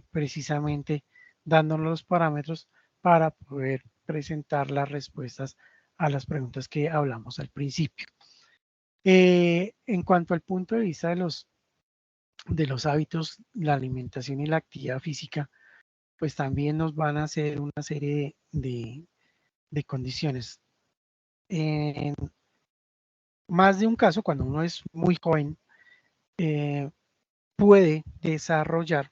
precisamente dándonos los parámetros para poder presentar las respuestas a las preguntas que hablamos al principio. En cuanto al punto de vista de los hábitos, la alimentación y la actividad física, pues también nos van a hacer una serie de condiciones. En más de un caso, cuando uno es muy joven, puede desarrollar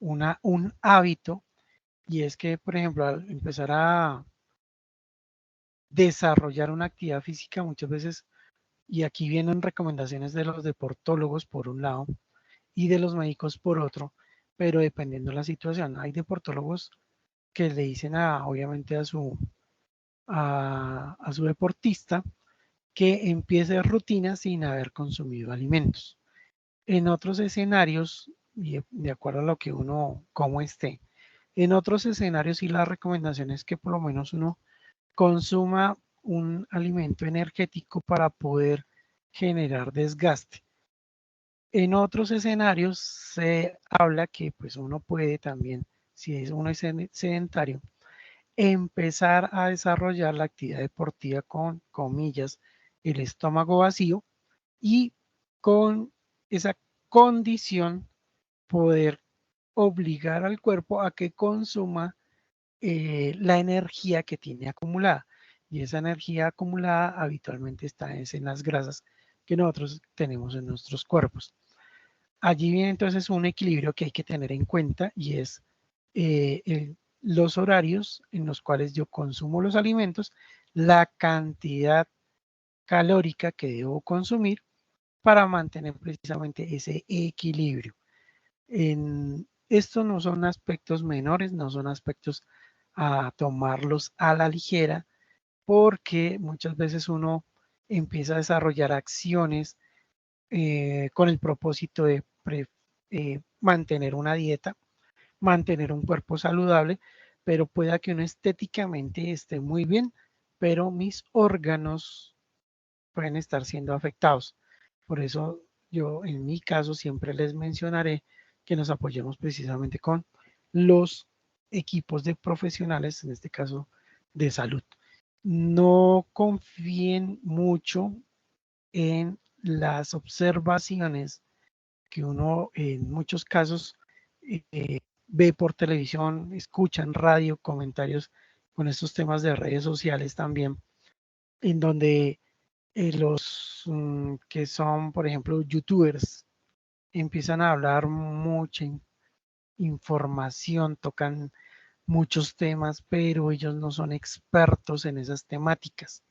un hábito y es que, por ejemplo, al empezar a desarrollar una actividad física, muchas veces, y aquí vienen recomendaciones de los deportólogos por un lado y de los médicos por otro, pero dependiendo de la situación. Hay deportólogos que le dicen obviamente a su deportista que empiece rutina sin haber consumido alimentos. En otros escenarios, y de acuerdo a lo que uno, cómo esté, en otros escenarios sí la recomendación es que por lo menos uno consuma un alimento energético para poder generar desgaste. En otros escenarios se habla que pues uno puede también, si uno es sedentario, empezar a desarrollar la actividad deportiva con comillas, el estómago vacío y con esa condición poder obligar al cuerpo a que consuma la energía que tiene acumulada. Y esa energía acumulada habitualmente está en las grasas que nosotros tenemos en nuestros cuerpos. Allí viene entonces un equilibrio que hay que tener en cuenta y es los horarios en los cuales yo consumo los alimentos, la cantidad calórica que debo consumir para mantener precisamente ese equilibrio. Estos no son aspectos menores, no son aspectos a tomarlos a la ligera, porque muchas veces uno empieza a desarrollar acciones con el propósito de mantener una dieta, mantener un cuerpo saludable, pero pueda que uno estéticamente esté muy bien, pero mis órganos pueden estar siendo afectados. Por eso yo en mi caso siempre les mencionaré que nos apoyemos precisamente con los equipos de profesionales, en este caso de salud. No confíen mucho en las observaciones que uno en muchos casos ve por televisión, escucha en radio, comentarios con estos temas de redes sociales también, en donde los que son, por ejemplo, youtubers, empiezan a hablar mucha información, tocan muchos temas, pero ellos no son expertos en esas temáticas.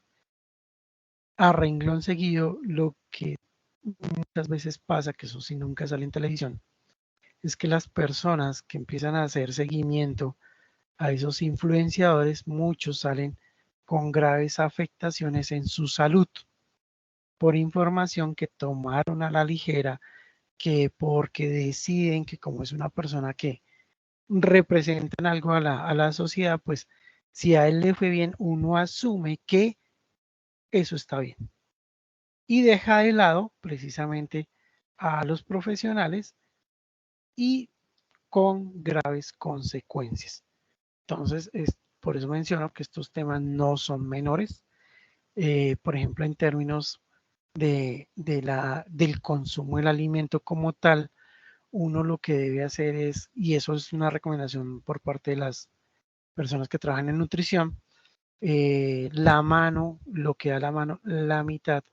A renglón seguido, lo que muchas veces pasa, que eso sí nunca sale en televisión, es que las personas que empiezan a hacer seguimiento a esos influenciadores, muchos salen con graves afectaciones en su salud por información que tomaron a la ligera, que porque deciden que como es una persona que representan algo a la sociedad, pues si a él le fue bien, uno asume que eso está bien y deja de lado precisamente a los profesionales y con graves consecuencias. Entonces, por eso menciono que estos temas no son menores. Por ejemplo, en términos del consumo del alimento como tal, uno lo que debe hacer es, y eso es una recomendación por parte de las personas que trabajan en nutrición, la mano, lo que da la mano, la mitad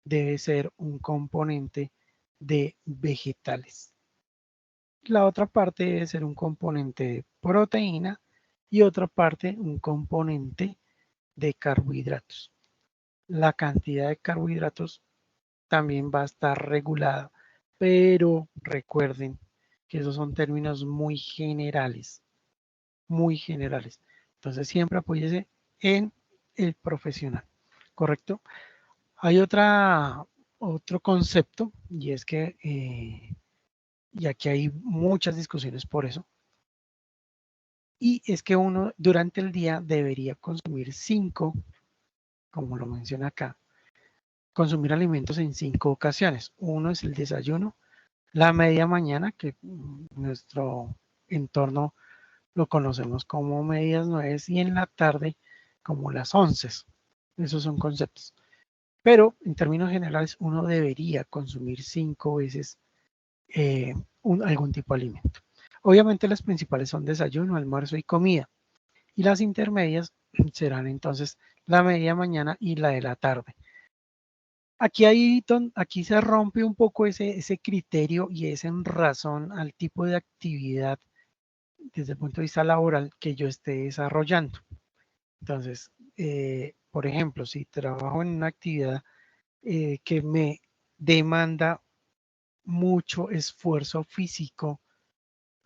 debe ser un componente de vegetales. La otra parte debe ser un componente de proteína y otra parte un componente de carbohidratos. La cantidad de carbohidratos también va a estar regulada, pero recuerden que esos son términos muy generales, muy generales. Entonces siempre apóyese en el profesional, ¿correcto? Hay otro concepto y es que, y aquí hay muchas discusiones por eso, y es que uno durante el día debería consumir 5, como lo menciona acá, consumir alimentos en 5 ocasiones. Uno es el desayuno, la media mañana, que nuestro entorno lo conocemos como medias 9, y en la tarde como las 11. Esos son conceptos. Pero en términos generales uno debería consumir 5 veces algún tipo de alimento. Obviamente las principales son desayuno, almuerzo y comida. Y las intermedias serán entonces la media mañana y la de la tarde. Aquí se rompe un poco ese criterio y es en razón al tipo de actividad desde el punto de vista laboral que yo esté desarrollando. Entonces, por ejemplo, si trabajo en una actividad que me demanda mucho esfuerzo físico,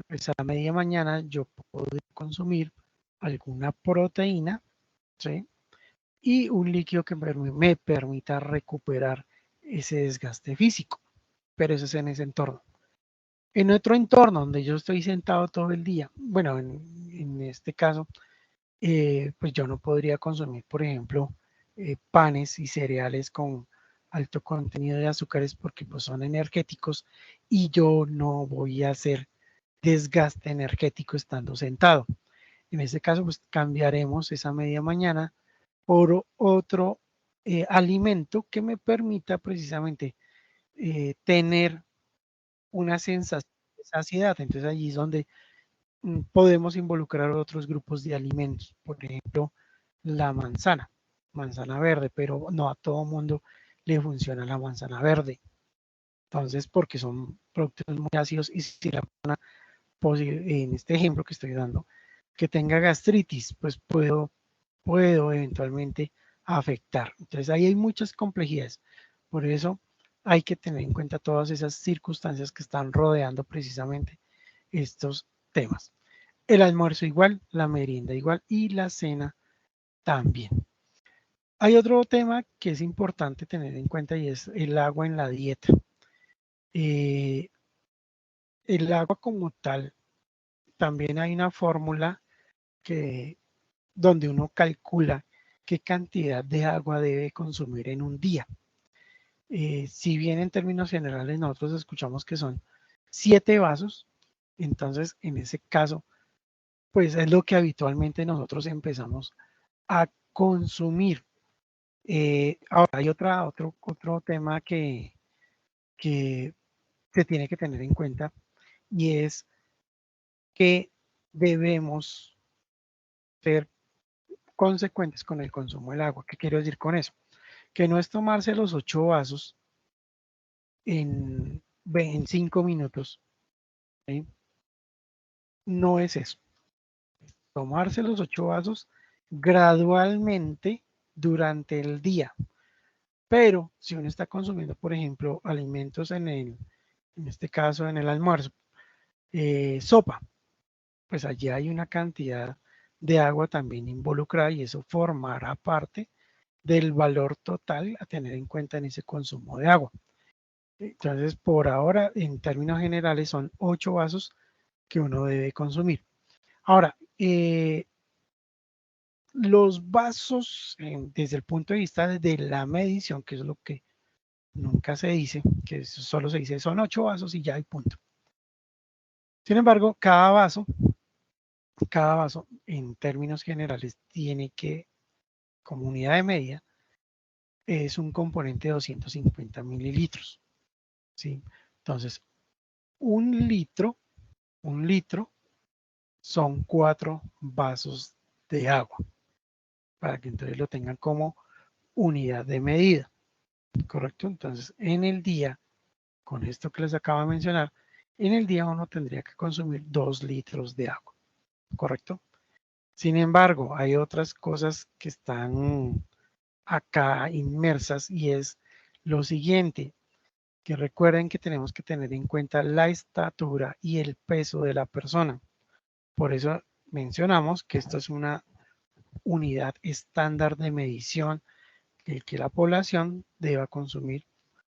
pues a media mañana yo puedo consumir alguna proteína, ¿sí? Y un líquido que me permita recuperar ese desgaste físico, pero eso es en ese entorno. En otro entorno donde yo estoy sentado todo el día, bueno, en este caso, pues yo no podría consumir, por ejemplo, panes y cereales con alto contenido de azúcares porque pues son energéticos y yo no voy a hacer desgaste energético estando sentado. En este caso, pues cambiaremos esa media mañana por otro alimento que me permita precisamente tener una sensación de saciedad. Entonces allí es donde podemos involucrar otros grupos de alimentos, por ejemplo, la manzana verde, pero no a todo mundo le funciona la manzana verde. Entonces, porque son productos muy ácidos y si la persona, en este ejemplo que estoy dando, que tenga gastritis, pues puedo eventualmente afectar. Entonces, ahí hay muchas complejidades. Por eso hay que tener en cuenta todas esas circunstancias que están rodeando precisamente estos temas. El almuerzo igual, la merienda igual y la cena también. Hay otro tema que es importante tener en cuenta y es el agua en la dieta. Eh, el agua como tal, también hay una fórmula que, donde uno calcula qué cantidad de agua debe consumir en un día. Si bien en términos generales nosotros escuchamos que son 7 vasos, entonces en ese caso, pues es lo que habitualmente nosotros empezamos a consumir. Ahora hay otro tema que se tiene que tener en cuenta y es que debemos ser consecuentes con el consumo del agua. ¿Qué quiero decir con eso? Que no es tomarse los 8 vasos en 5 minutos. ¿Sí? No es eso. Tomarse los 8 vasos gradualmente durante el día. Pero si uno está consumiendo, por ejemplo, alimentos en este caso en el almuerzo, sopa, pues allí hay una cantidad de agua también involucrada y eso formará parte del valor total a tener en cuenta en ese consumo de agua. Entonces, por ahora, en términos generales, son 8 vasos que uno debe consumir. Ahora, los vasos, desde el punto de vista de la medición, que es lo que nunca se dice, que solo se dice son 8 vasos y ya hay punto. Sin embargo, cada vaso en términos generales tiene que, como unidad de medida, es un componente de 250 mililitros. ¿Sí? Entonces, un litro, un litro son 4 vasos de agua, para que entonces lo tengan como unidad de medida, ¿correcto? Entonces, en el día, con esto que les acabo de mencionar, en el día uno tendría que consumir 2 litros de agua, ¿correcto? Sin embargo, hay otras cosas que están acá inmersas y es lo siguiente, que recuerden que tenemos que tener en cuenta la estatura y el peso de la persona. Por eso mencionamos que esto es una unidad estándar de medición que la población deba consumir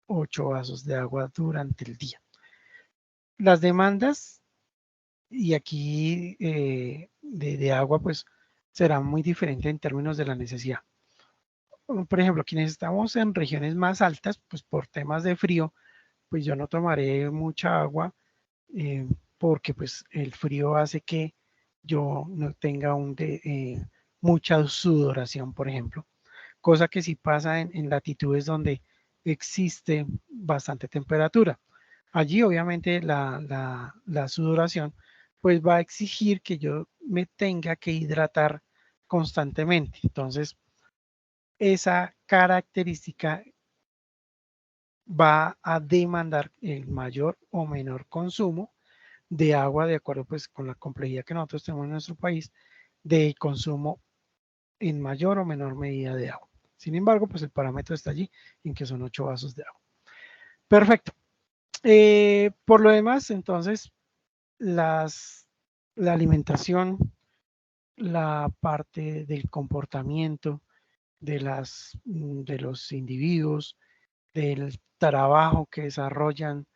8 vasos de agua durante el día. Las demandas, y aquí de agua, pues será muy diferente en términos de la necesidad. Por ejemplo, quienes estamos en regiones más altas, pues por temas de frío, pues yo no tomaré mucha agua eh, porque pues el frío hace que yo no tenga mucha sudoración, por ejemplo, cosa que sí pasa en latitudes donde existe bastante temperatura. Allí obviamente la sudoración pues va a exigir que yo me tenga que hidratar constantemente. Entonces, esa característica va a demandar el mayor o menor consumo de agua de acuerdo pues con la complejidad que nosotros tenemos en nuestro país de consumo en mayor o menor medida de agua. Sin embargo, pues el parámetro está allí en que son 8 vasos de agua. Perfecto. Por lo demás, entonces, la alimentación, la parte del comportamiento de los individuos, del trabajo que desarrollan,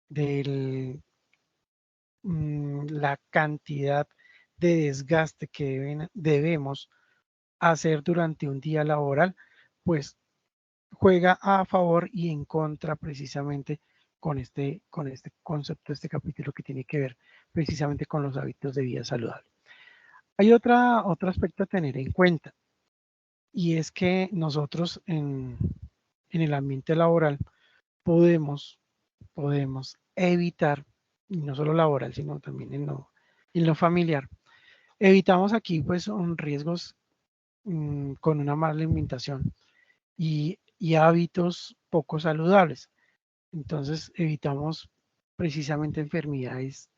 de la cantidad de desgaste que debemos hacer durante un día laboral, pues juega a favor y en contra precisamente con este concepto, este capítulo que tiene que ver precisamente con los hábitos de vida saludable. Hay otro aspecto a tener en cuenta y es que nosotros en el ambiente laboral podemos evitar, y no solo laboral, sino también en lo familiar, evitamos aquí pues riesgos con una mala alimentación y hábitos poco saludables. Entonces evitamos precisamente enfermedades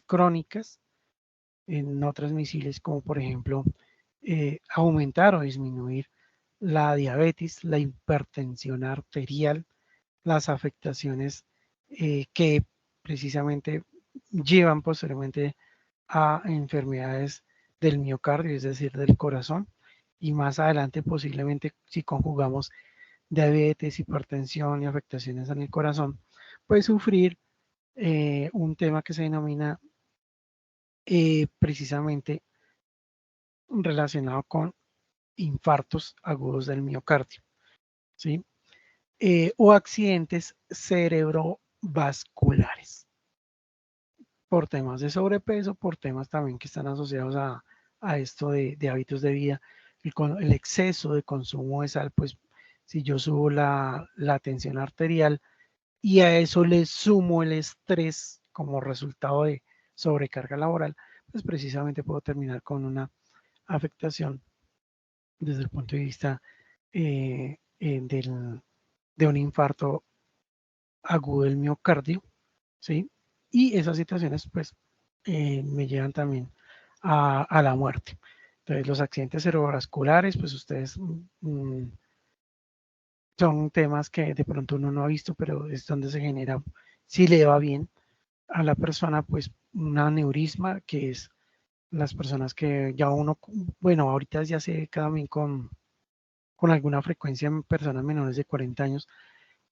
crónicas no transmisibles como por ejemplo aumentar o disminuir la diabetes, la hipertensión arterial, las afectaciones que precisamente llevan posteriormente a enfermedades del miocardio, es decir, del corazón, y más adelante posiblemente si conjugamos diabetes, hipertensión y afectaciones en el corazón, puede sufrir un tema que se denomina precisamente relacionado con infartos agudos del miocardio, ¿sí? O accidentes cerebrovasculares por temas de sobrepeso, por temas también que están asociados a esto de hábitos de vida, el exceso de consumo de sal, pues si yo subo la tensión arterial y a eso le sumo el estrés como resultado de sobrecarga laboral, pues precisamente puedo terminar con una afectación desde el punto de vista de un infarto agudo del miocardio, ¿sí? Y esas situaciones pues me llevan también a la muerte. Entonces los accidentes cerebrovasculares, pues ustedes son temas que de pronto uno no ha visto, pero es donde se genera, si le va bien a la persona, pues un aneurisma, que es las personas que ya uno, bueno, ahorita ya se también con alguna frecuencia en personas menores de 40 años,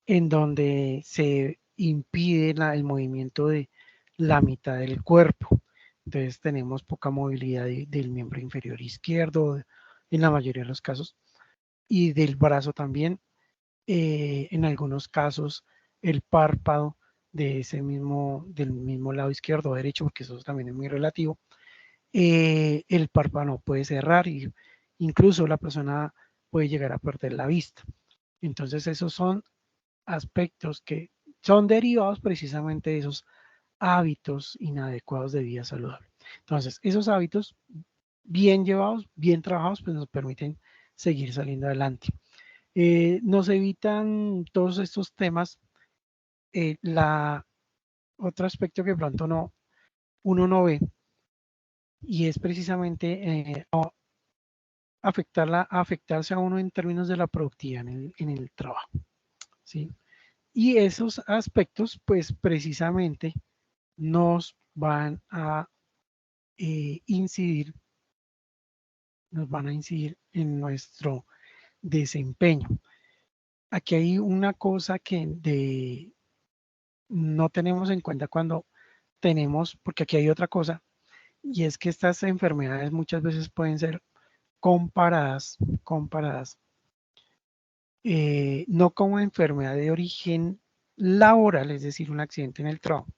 en donde se impide el movimiento de la mitad del cuerpo. Entonces tenemos poca movilidad del miembro inferior izquierdo en la mayoría de los casos y del brazo también. En algunos casos el párpado del mismo lado izquierdo o derecho, porque eso también es muy relativo, el párpado no puede cerrar y incluso la persona puede llegar a perder la vista. Entonces esos son aspectos que son derivados precisamente de esos hábitos inadecuados de vida saludable. Entonces, esos hábitos bien llevados, bien trabajados, pues nos permiten seguir saliendo adelante. Nos evitan todos estos temas. Otro aspecto que pronto uno no ve y es precisamente afectarse a uno en términos de la productividad en el trabajo. ¿Sí? Y esos aspectos, pues precisamente nos van a incidir, nos van a incidir en nuestro desempeño. Aquí hay una cosa no tenemos en cuenta cuando tenemos, porque aquí hay otra cosa, y es que estas enfermedades muchas veces pueden ser comparadas no como enfermedad de origen laboral, es decir, un accidente en el trabajo,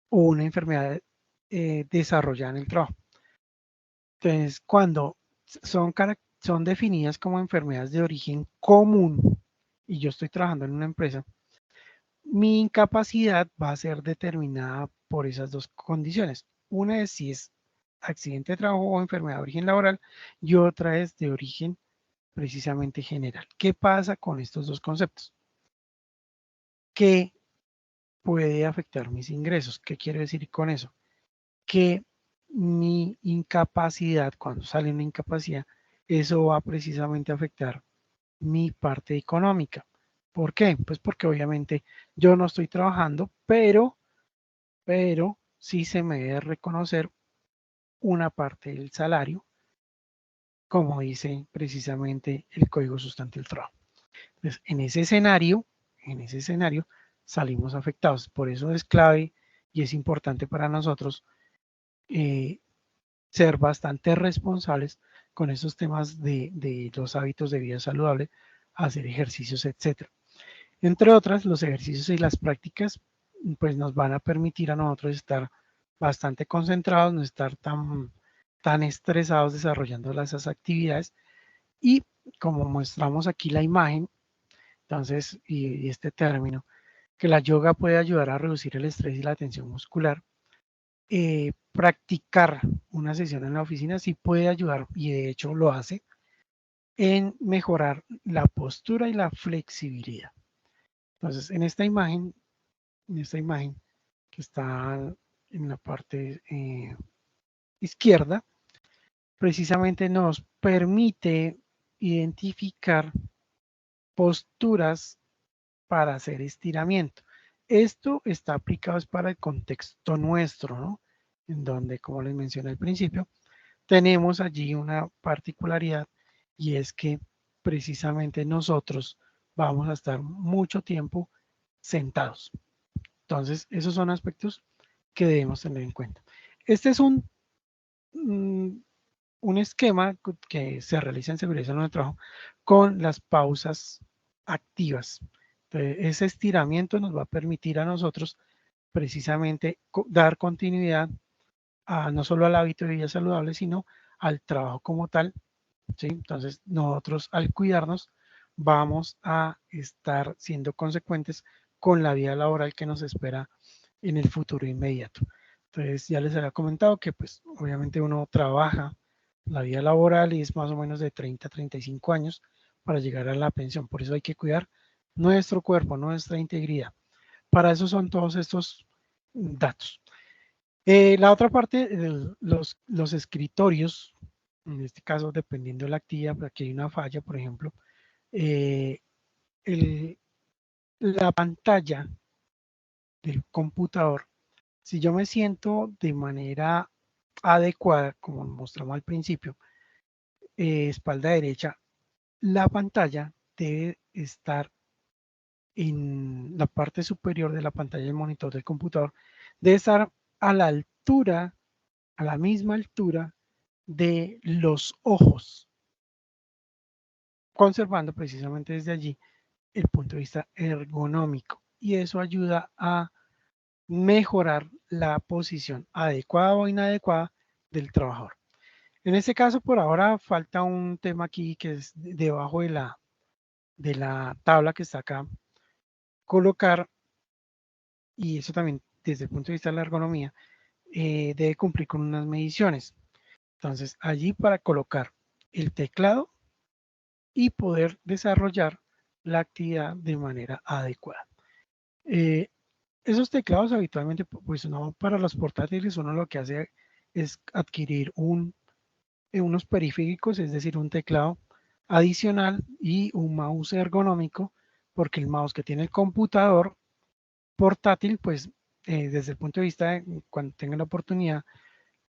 o una enfermedad desarrollada en el trabajo. Entonces, cuando son definidas como enfermedades de origen común y yo estoy trabajando en una empresa, mi incapacidad va a ser determinada por esas dos condiciones. Una es si es accidente de trabajo o enfermedad de origen laboral y otra es de origen precisamente general. ¿Qué pasa con estos dos conceptos? Que puede afectar mis ingresos. ¿Qué quiero decir con eso? Que mi incapacidad, cuando sale una incapacidad, eso va precisamente a afectar mi parte económica. ¿Por qué? Pues porque obviamente yo no estoy trabajando, pero sí se me debe reconocer una parte del salario, como dice precisamente el Código Sustantivo del Trabajo. Entonces, en ese escenario salimos afectados. Por eso es clave y es importante para nosotros ser bastante responsables con esos temas de los hábitos de vida saludable, hacer ejercicios, etcétera. Entre otras, los ejercicios y las prácticas pues nos van a permitir a nosotros estar bastante concentrados, no estar tan estresados desarrollando esas actividades. Y como mostramos aquí la imagen, entonces, y este término, que la yoga puede ayudar a reducir el estrés y la tensión muscular. Practicar una sesión en la oficina sí puede ayudar, y de hecho lo hace, en mejorar la postura y la flexibilidad. Entonces, en esta imagen que está en la parte izquierda, precisamente nos permite identificar posturas para hacer estiramiento. Esto está aplicado para el contexto nuestro, ¿no? En donde, como les mencioné al principio, tenemos allí una particularidad, y es que precisamente nosotros vamos a estar mucho tiempo sentados. Entonces, esos son aspectos que debemos tener en cuenta. Este es un esquema que se realiza en seguridad en el trabajo con las pausas activas. Entonces, ese estiramiento nos va a permitir a nosotros precisamente dar continuidad a, no solo al hábito de vida saludable, sino al trabajo como tal, ¿sí? Entonces, nosotros al cuidarnos vamos a estar siendo consecuentes con la vida laboral que nos espera en el futuro inmediato. Entonces, ya les había comentado que pues obviamente uno trabaja la vida laboral y es más o menos de 30 a 35 años para llegar a la pensión. Por eso hay que cuidar nuestro cuerpo, nuestra integridad. Para eso son todos estos datos. La otra parte, los escritorios, en este caso dependiendo de la actividad, aquí hay una falla, por ejemplo, eh, la pantalla del computador, si yo me siento de manera adecuada, como mostramos al principio, espalda derecha, la pantalla debe estar en la parte superior de la pantalla del monitor del computador, debe estar a la altura, a la misma altura de los ojos, conservando precisamente desde allí el punto de vista ergonómico, y eso ayuda a mejorar la posición adecuada o inadecuada del trabajador. En este caso, por ahora, falta un tema aquí que es debajo de la tabla que está acá, colocar, y eso también desde el punto de vista de la ergonomía, debe cumplir con unas mediciones. Entonces, allí para colocar el teclado y poder desarrollar la actividad de manera adecuada. Esos teclados habitualmente, pues no para los portátiles, uno lo que hace es adquirir unos periféricos, es decir, un teclado adicional y un mouse ergonómico, porque el mouse que tiene el computador portátil, pues desde el punto de vista de cuando tengan la oportunidad,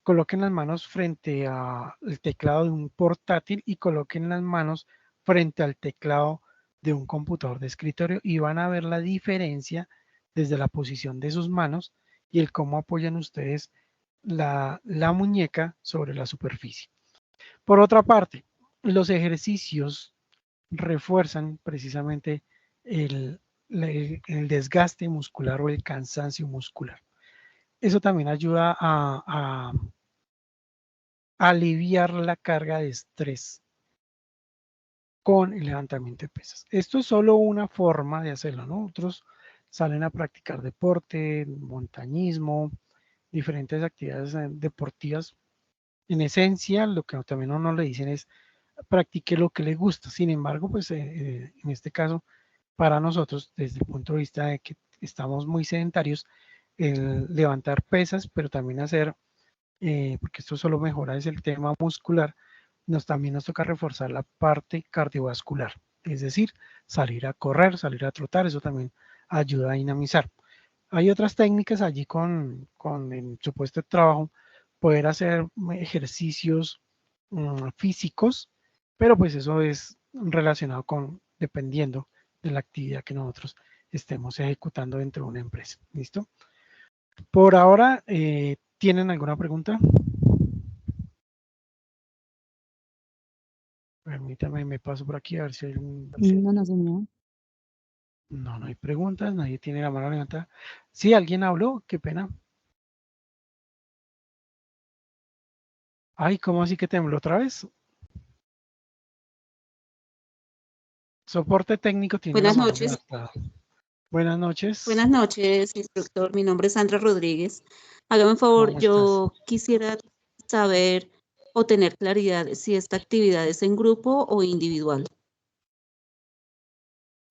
coloquen las manos frente al teclado de un portátil y coloquen las manos frente al teclado de un computador de escritorio, y van a ver la diferencia desde la posición de sus manos y el cómo apoyan ustedes la muñeca sobre la superficie. Por otra parte, los ejercicios refuerzan precisamente el desgaste muscular o el cansancio muscular. Eso también ayuda a aliviar la carga de estrés con el levantamiento de pesas. Esto es solo una forma de hacerlo, ¿no? Otros salen a practicar deporte, montañismo, diferentes actividades deportivas. En esencia, lo que también a uno le dicen es practique lo que le gusta. Sin embargo, pues en este caso, para nosotros, desde el punto de vista de que estamos muy sedentarios, el levantar pesas, pero también hacer, porque esto solo mejora es el tema muscular, también nos toca reforzar la parte cardiovascular, es decir, salir a correr, salir a trotar, eso también ayuda a dinamizar. Hay otras técnicas allí con en su puesto de trabajo, poder hacer ejercicios físicos, pero pues eso es relacionado con, dependiendo de la actividad que nosotros estemos ejecutando dentro de una empresa. ¿Listo? Por ahora, ¿tienen alguna pregunta? Permítame, me paso por aquí a ver si hay un... No, no, señor. No, no hay preguntas, nadie tiene la mano levantada. Sí, alguien habló, qué pena. Ay, ¿cómo así que tembló otra vez? Soporte técnico tiene la Buenas mano noches. levantada. Buenas noches. Buenas noches, instructor. Mi nombre es Sandra Rodríguez. Hágame un favor, ¿Cómo estás? yo quisiera saber o tener claridad si esta actividad es en grupo o individual.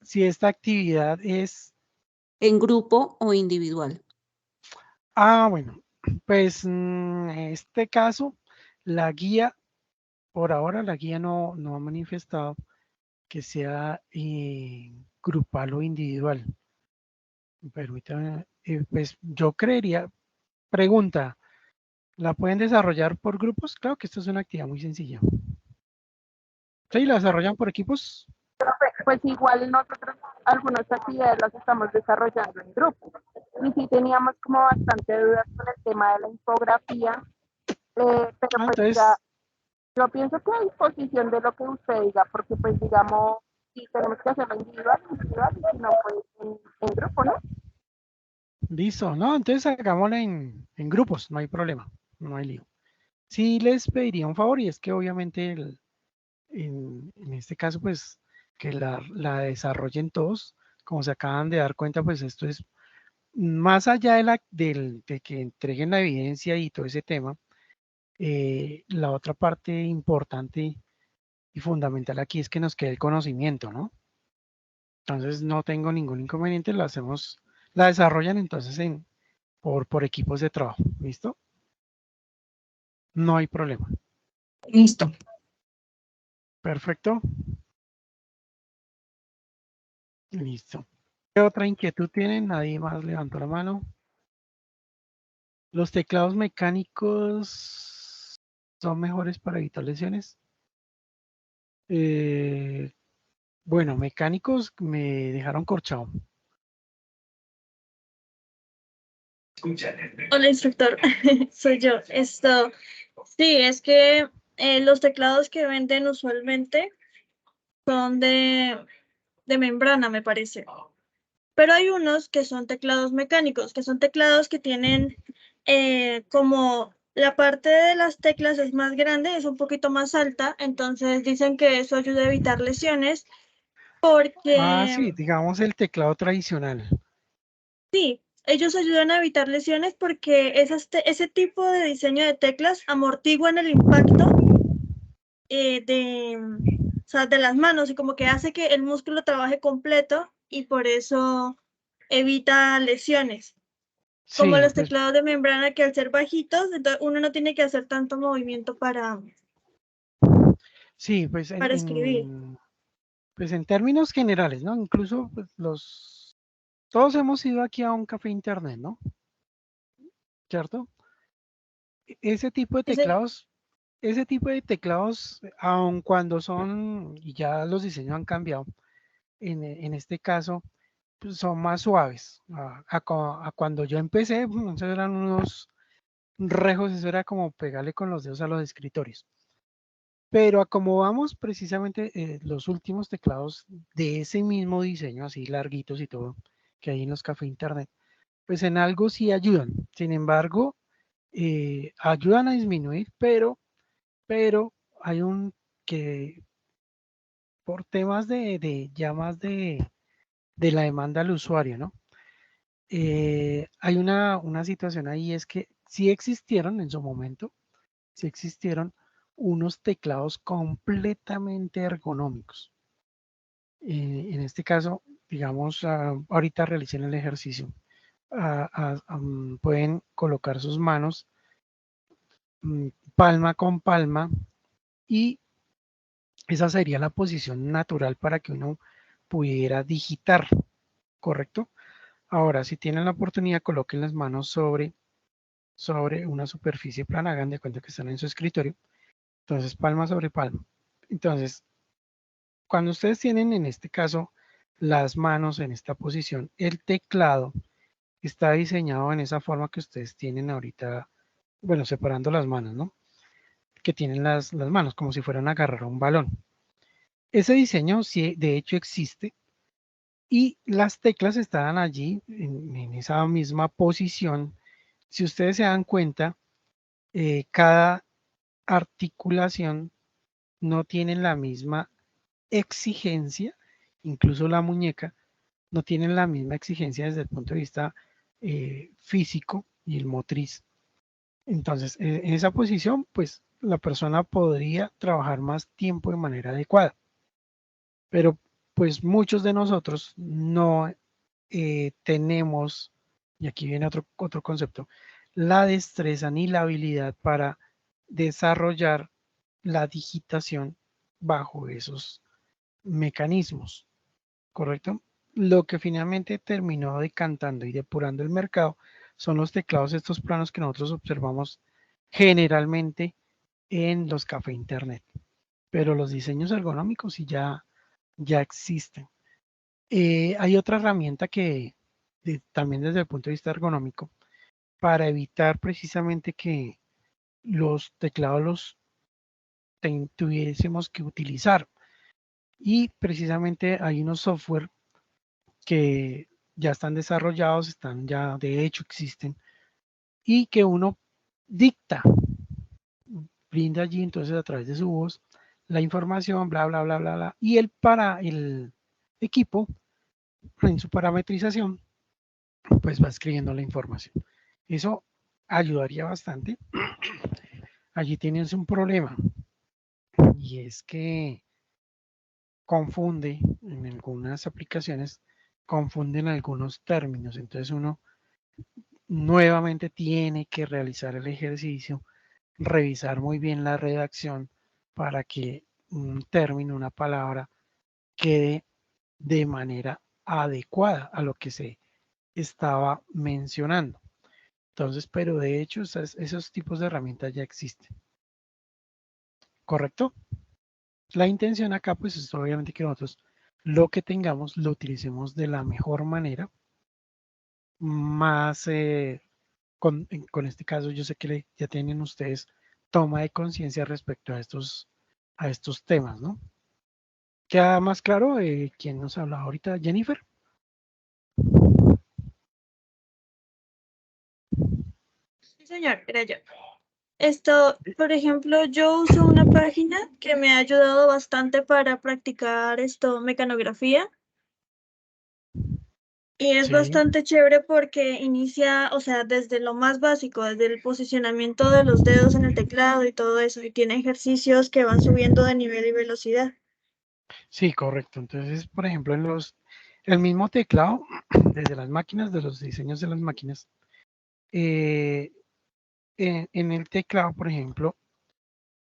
Si esta actividad es... En grupo o individual. Ah, bueno, pues en este caso, la guía, por ahora la guía no ha manifestado que sea grupal o individual. Permítame, pues yo creería, pregunta, ¿la pueden desarrollar por grupos? Claro que esto es una actividad muy sencilla. ¿Sí, la desarrollan por equipos? Pues igual nosotros algunas actividades las estamos desarrollando en grupo. Y sí teníamos como bastante dudas con el tema de la infografía, pero Ah, pues ya entonces, yo pienso que a disposición de lo que usted diga, porque pues digamos, si tenemos que hacerlo individual, individual, y si no, pues en grupo, ¿no? listo, ¿no? Entonces hagámosla en grupos, no hay problema, no hay lío. Sí les pediría un favor y es que obviamente en este caso, pues que la desarrollen todos, como se acaban de dar cuenta, pues esto es más allá de que entreguen la evidencia y todo ese tema, la otra parte importante y fundamental aquí es que nos quede el conocimiento, ¿no? Entonces no tengo ningún inconveniente, la hacemos, la desarrollan entonces por equipos de trabajo, ¿listo? No hay problema. Listo. Perfecto. Listo. ¿Qué otra inquietud tienen? Nadie más levantó la mano. Los teclados mecánicos son mejores para evitar lesiones. Eh, bueno, mecánicos me dejaron corchado. Hola, instructor. Soy yo. Sí, es que los teclados que venden usualmente son de membrana, me parece. Pero hay unos que son teclados mecánicos, que son teclados que tienen como la parte de las teclas es más grande, es un poquito más alta, entonces dicen que eso ayuda a evitar lesiones Ah, porque sí, digamos el teclado tradicional. sí, ellos ayudan a evitar lesiones porque ese tipo de diseño de teclas amortiguan el impacto o sea, de las manos y como que hace que el músculo trabaje completo y por eso evita lesiones. Como Sí, los pues teclados de membrana que al ser bajitos, entonces uno no tiene que hacer tanto movimiento sí, pues para escribir. pues en términos generales, ¿no? Incluso pues, todos hemos ido aquí a un café internet, ¿no? ¿Cierto? Ese tipo de Ese, teclados, ese tipo de teclados, aun cuando son, y ya los diseños han cambiado, en este caso, pues, son más suaves. A cuando yo empecé, esos eran unos rejos, eso era como pegarle con los dedos a los escritorios. Pero a como vamos precisamente los últimos teclados de ese mismo diseño, así larguitos y todo, que hay en los cafés internet, pues en algo sí ayudan. Sin embargo, ayudan a disminuir, pero hay un que por temas ya más de la demanda al usuario, ¿no? Hay una situación ahí, es que sí existieron en su momento, sí existieron unos teclados completamente ergonómicos. En este caso, digamos, ahorita realicen el ejercicio. Pueden colocar sus manos palma con palma y esa sería la posición natural para que uno pudiera digitar, ¿correcto? Ahora, si tienen la oportunidad, coloquen las manos sobre una superficie plana, hagan de cuenta que están en su escritorio. Entonces, palma sobre palma. Entonces, cuando ustedes tienen en este caso las manos en esta posición, el teclado está diseñado en esa forma que ustedes tienen ahorita, bueno, separando las manos, ¿no? Que tienen las manos como si fueran a agarrar un balón. Ese diseño sí, de hecho existe y las teclas estaban allí en esa misma posición. Si ustedes se dan cuenta, cada articulación no tiene la misma exigencia, incluso la muñeca no tiene la misma exigencia desde el punto de vista físico y el motriz. Entonces, en esa posición, pues la persona podría trabajar más tiempo de manera adecuada, pero pues muchos de nosotros no tenemos, y aquí viene otro concepto, la destreza ni la habilidad para desarrollar la digitación bajo esos mecanismos, ¿correcto? Lo que finalmente terminó decantando y depurando el mercado son los teclados estos planos que nosotros observamos generalmente en los cafés internet, pero los diseños ergonómicos sí ya existen. Hay otra herramienta que también desde el punto de vista ergonómico, para evitar precisamente que los teclados los tuviésemos que utilizar. Y precisamente hay unos software que ya están desarrollados, están ya de hecho existen, y que uno dicta, brinda allí entonces a través de su voz la información, bla, bla, bla, bla, bla, y para el equipo, en su parametrización, pues va escribiendo la información. Eso ayudaría bastante. Allí tienes un problema y es que confunde en algunas aplicaciones, confunden algunos términos. Entonces uno nuevamente tiene que realizar el ejercicio, revisar muy bien la redacción para que un término, una palabra, quede de manera adecuada a lo que se estaba mencionando. Entonces, pero de hecho esos tipos de herramientas ya existen. ¿Correcto? La intención acá pues es obviamente que nosotros lo que tengamos lo utilicemos de la mejor manera, más con este caso yo sé que ya tienen ustedes toma de conciencia respecto a estos temas, ¿no? ¿Queda más claro quién nos habla ahorita? Jennifer. Sí, señor, era yo. Esto, por ejemplo, yo uso una página que me ha ayudado bastante para practicar mecanografía. Y es Sí, bastante chévere porque inicia, o sea, desde lo más básico, desde el posicionamiento de los dedos en el teclado y todo eso, y tiene ejercicios que van subiendo de nivel y velocidad. sí, correcto. Entonces, por ejemplo, el mismo teclado, desde las máquinas, de los diseños de las máquinas, eh, en el teclado, por ejemplo,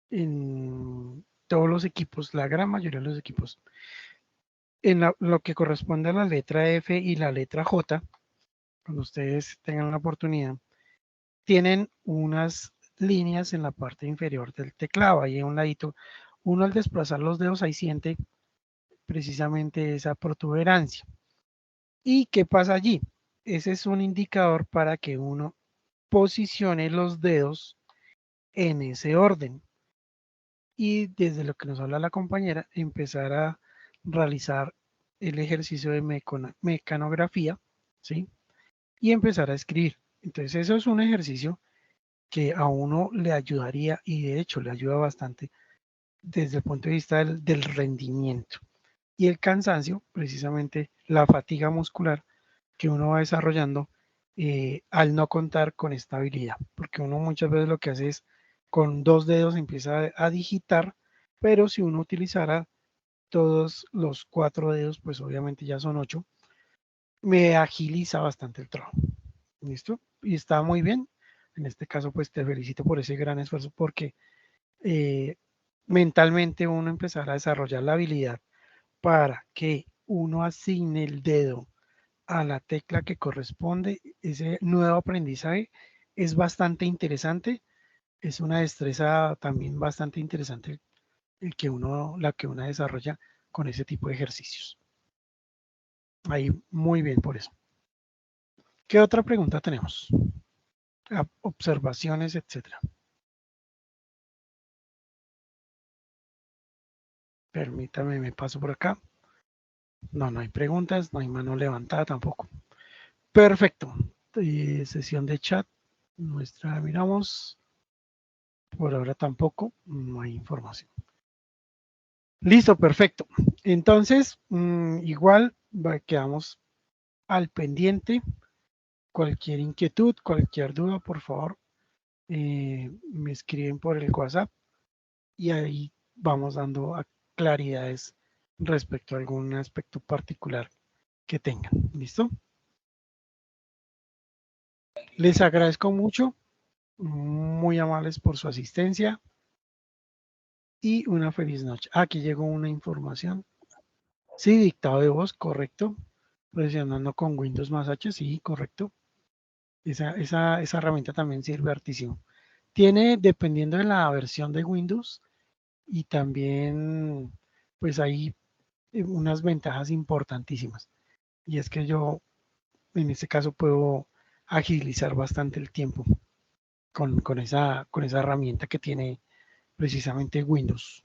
en todos los equipos, la gran mayoría de los equipos, lo que corresponde a la letra F y la letra J, cuando ustedes tengan la oportunidad, tienen unas líneas en la parte inferior del teclado, ahí a un ladito. Uno al desplazar los dedos ahí siente precisamente esa protuberancia. ¿Y qué pasa allí? Ese es un indicador para que uno posicione los dedos en ese orden. Y desde lo que nos habla la compañera, empezar a realizar el ejercicio de mecanografía, ¿sí? Y empezar a escribir. Entonces eso es un ejercicio que a uno le ayudaría y de hecho le ayuda bastante desde el punto de vista del rendimiento. Y el cansancio, precisamente la fatiga muscular que uno va desarrollando al no contar con esta habilidad, porque uno muchas veces lo que hace es con dos dedos empieza a digitar, pero si uno utilizara todos los cuatro dedos, pues obviamente ya son 8, me agiliza bastante el trabajo. ¿Listo? Y está muy bien. En este caso, pues te felicito por ese gran esfuerzo porque eh, mentalmente uno empezará a desarrollar la habilidad para que uno asigne el dedo a la tecla que corresponde. Ese nuevo aprendizaje es bastante interesante. Es una destreza también bastante interesante la que uno desarrolla con ese tipo de ejercicios. Ahí, muy bien por eso. ¿Qué otra pregunta tenemos? Observaciones, etcétera. Permítame, me paso por acá. No, no hay preguntas, no hay mano levantada tampoco. Perfecto. Sesión de chat. Nuestra, miramos. Por ahora tampoco, no hay información. Listo, perfecto. Entonces, igual quedamos al pendiente. Cualquier inquietud, cualquier duda, por favor, me escriben por el WhatsApp y ahí vamos dando claridades respecto a algún aspecto particular que tengan. ¿Listo? Les agradezco mucho, muy amables por su asistencia y una feliz noche. Aquí llegó una información. Sí, dictado de voz, correcto. Presionando con Windows más H, sí, correcto. Esa herramienta también sirve hartísimo. Tiene, dependiendo de la versión de Windows, y también, pues hay unas ventajas importantísimas. Y es que yo, en este caso, puedo agilizar bastante el tiempo con esa herramienta que tiene precisamente Windows.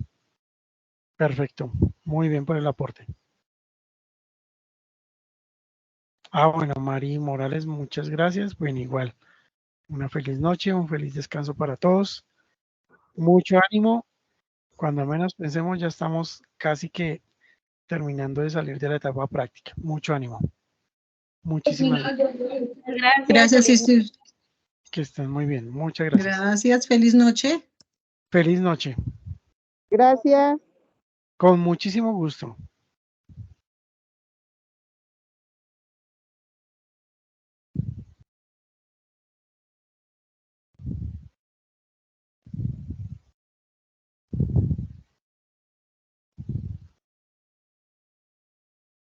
Perfecto. Muy bien por el aporte. Bueno, Mari Morales, muchas gracias. Bueno, igual, una feliz noche, un feliz descanso para todos. Mucho ánimo. Cuando menos pensemos, ya estamos casi que terminando de salir de la etapa práctica. Mucho ánimo. Muchísimas gracias. Gracias, Sister. Que estén muy bien. Muchas gracias. Gracias, feliz noche. Feliz noche. Gracias. Con muchísimo gusto.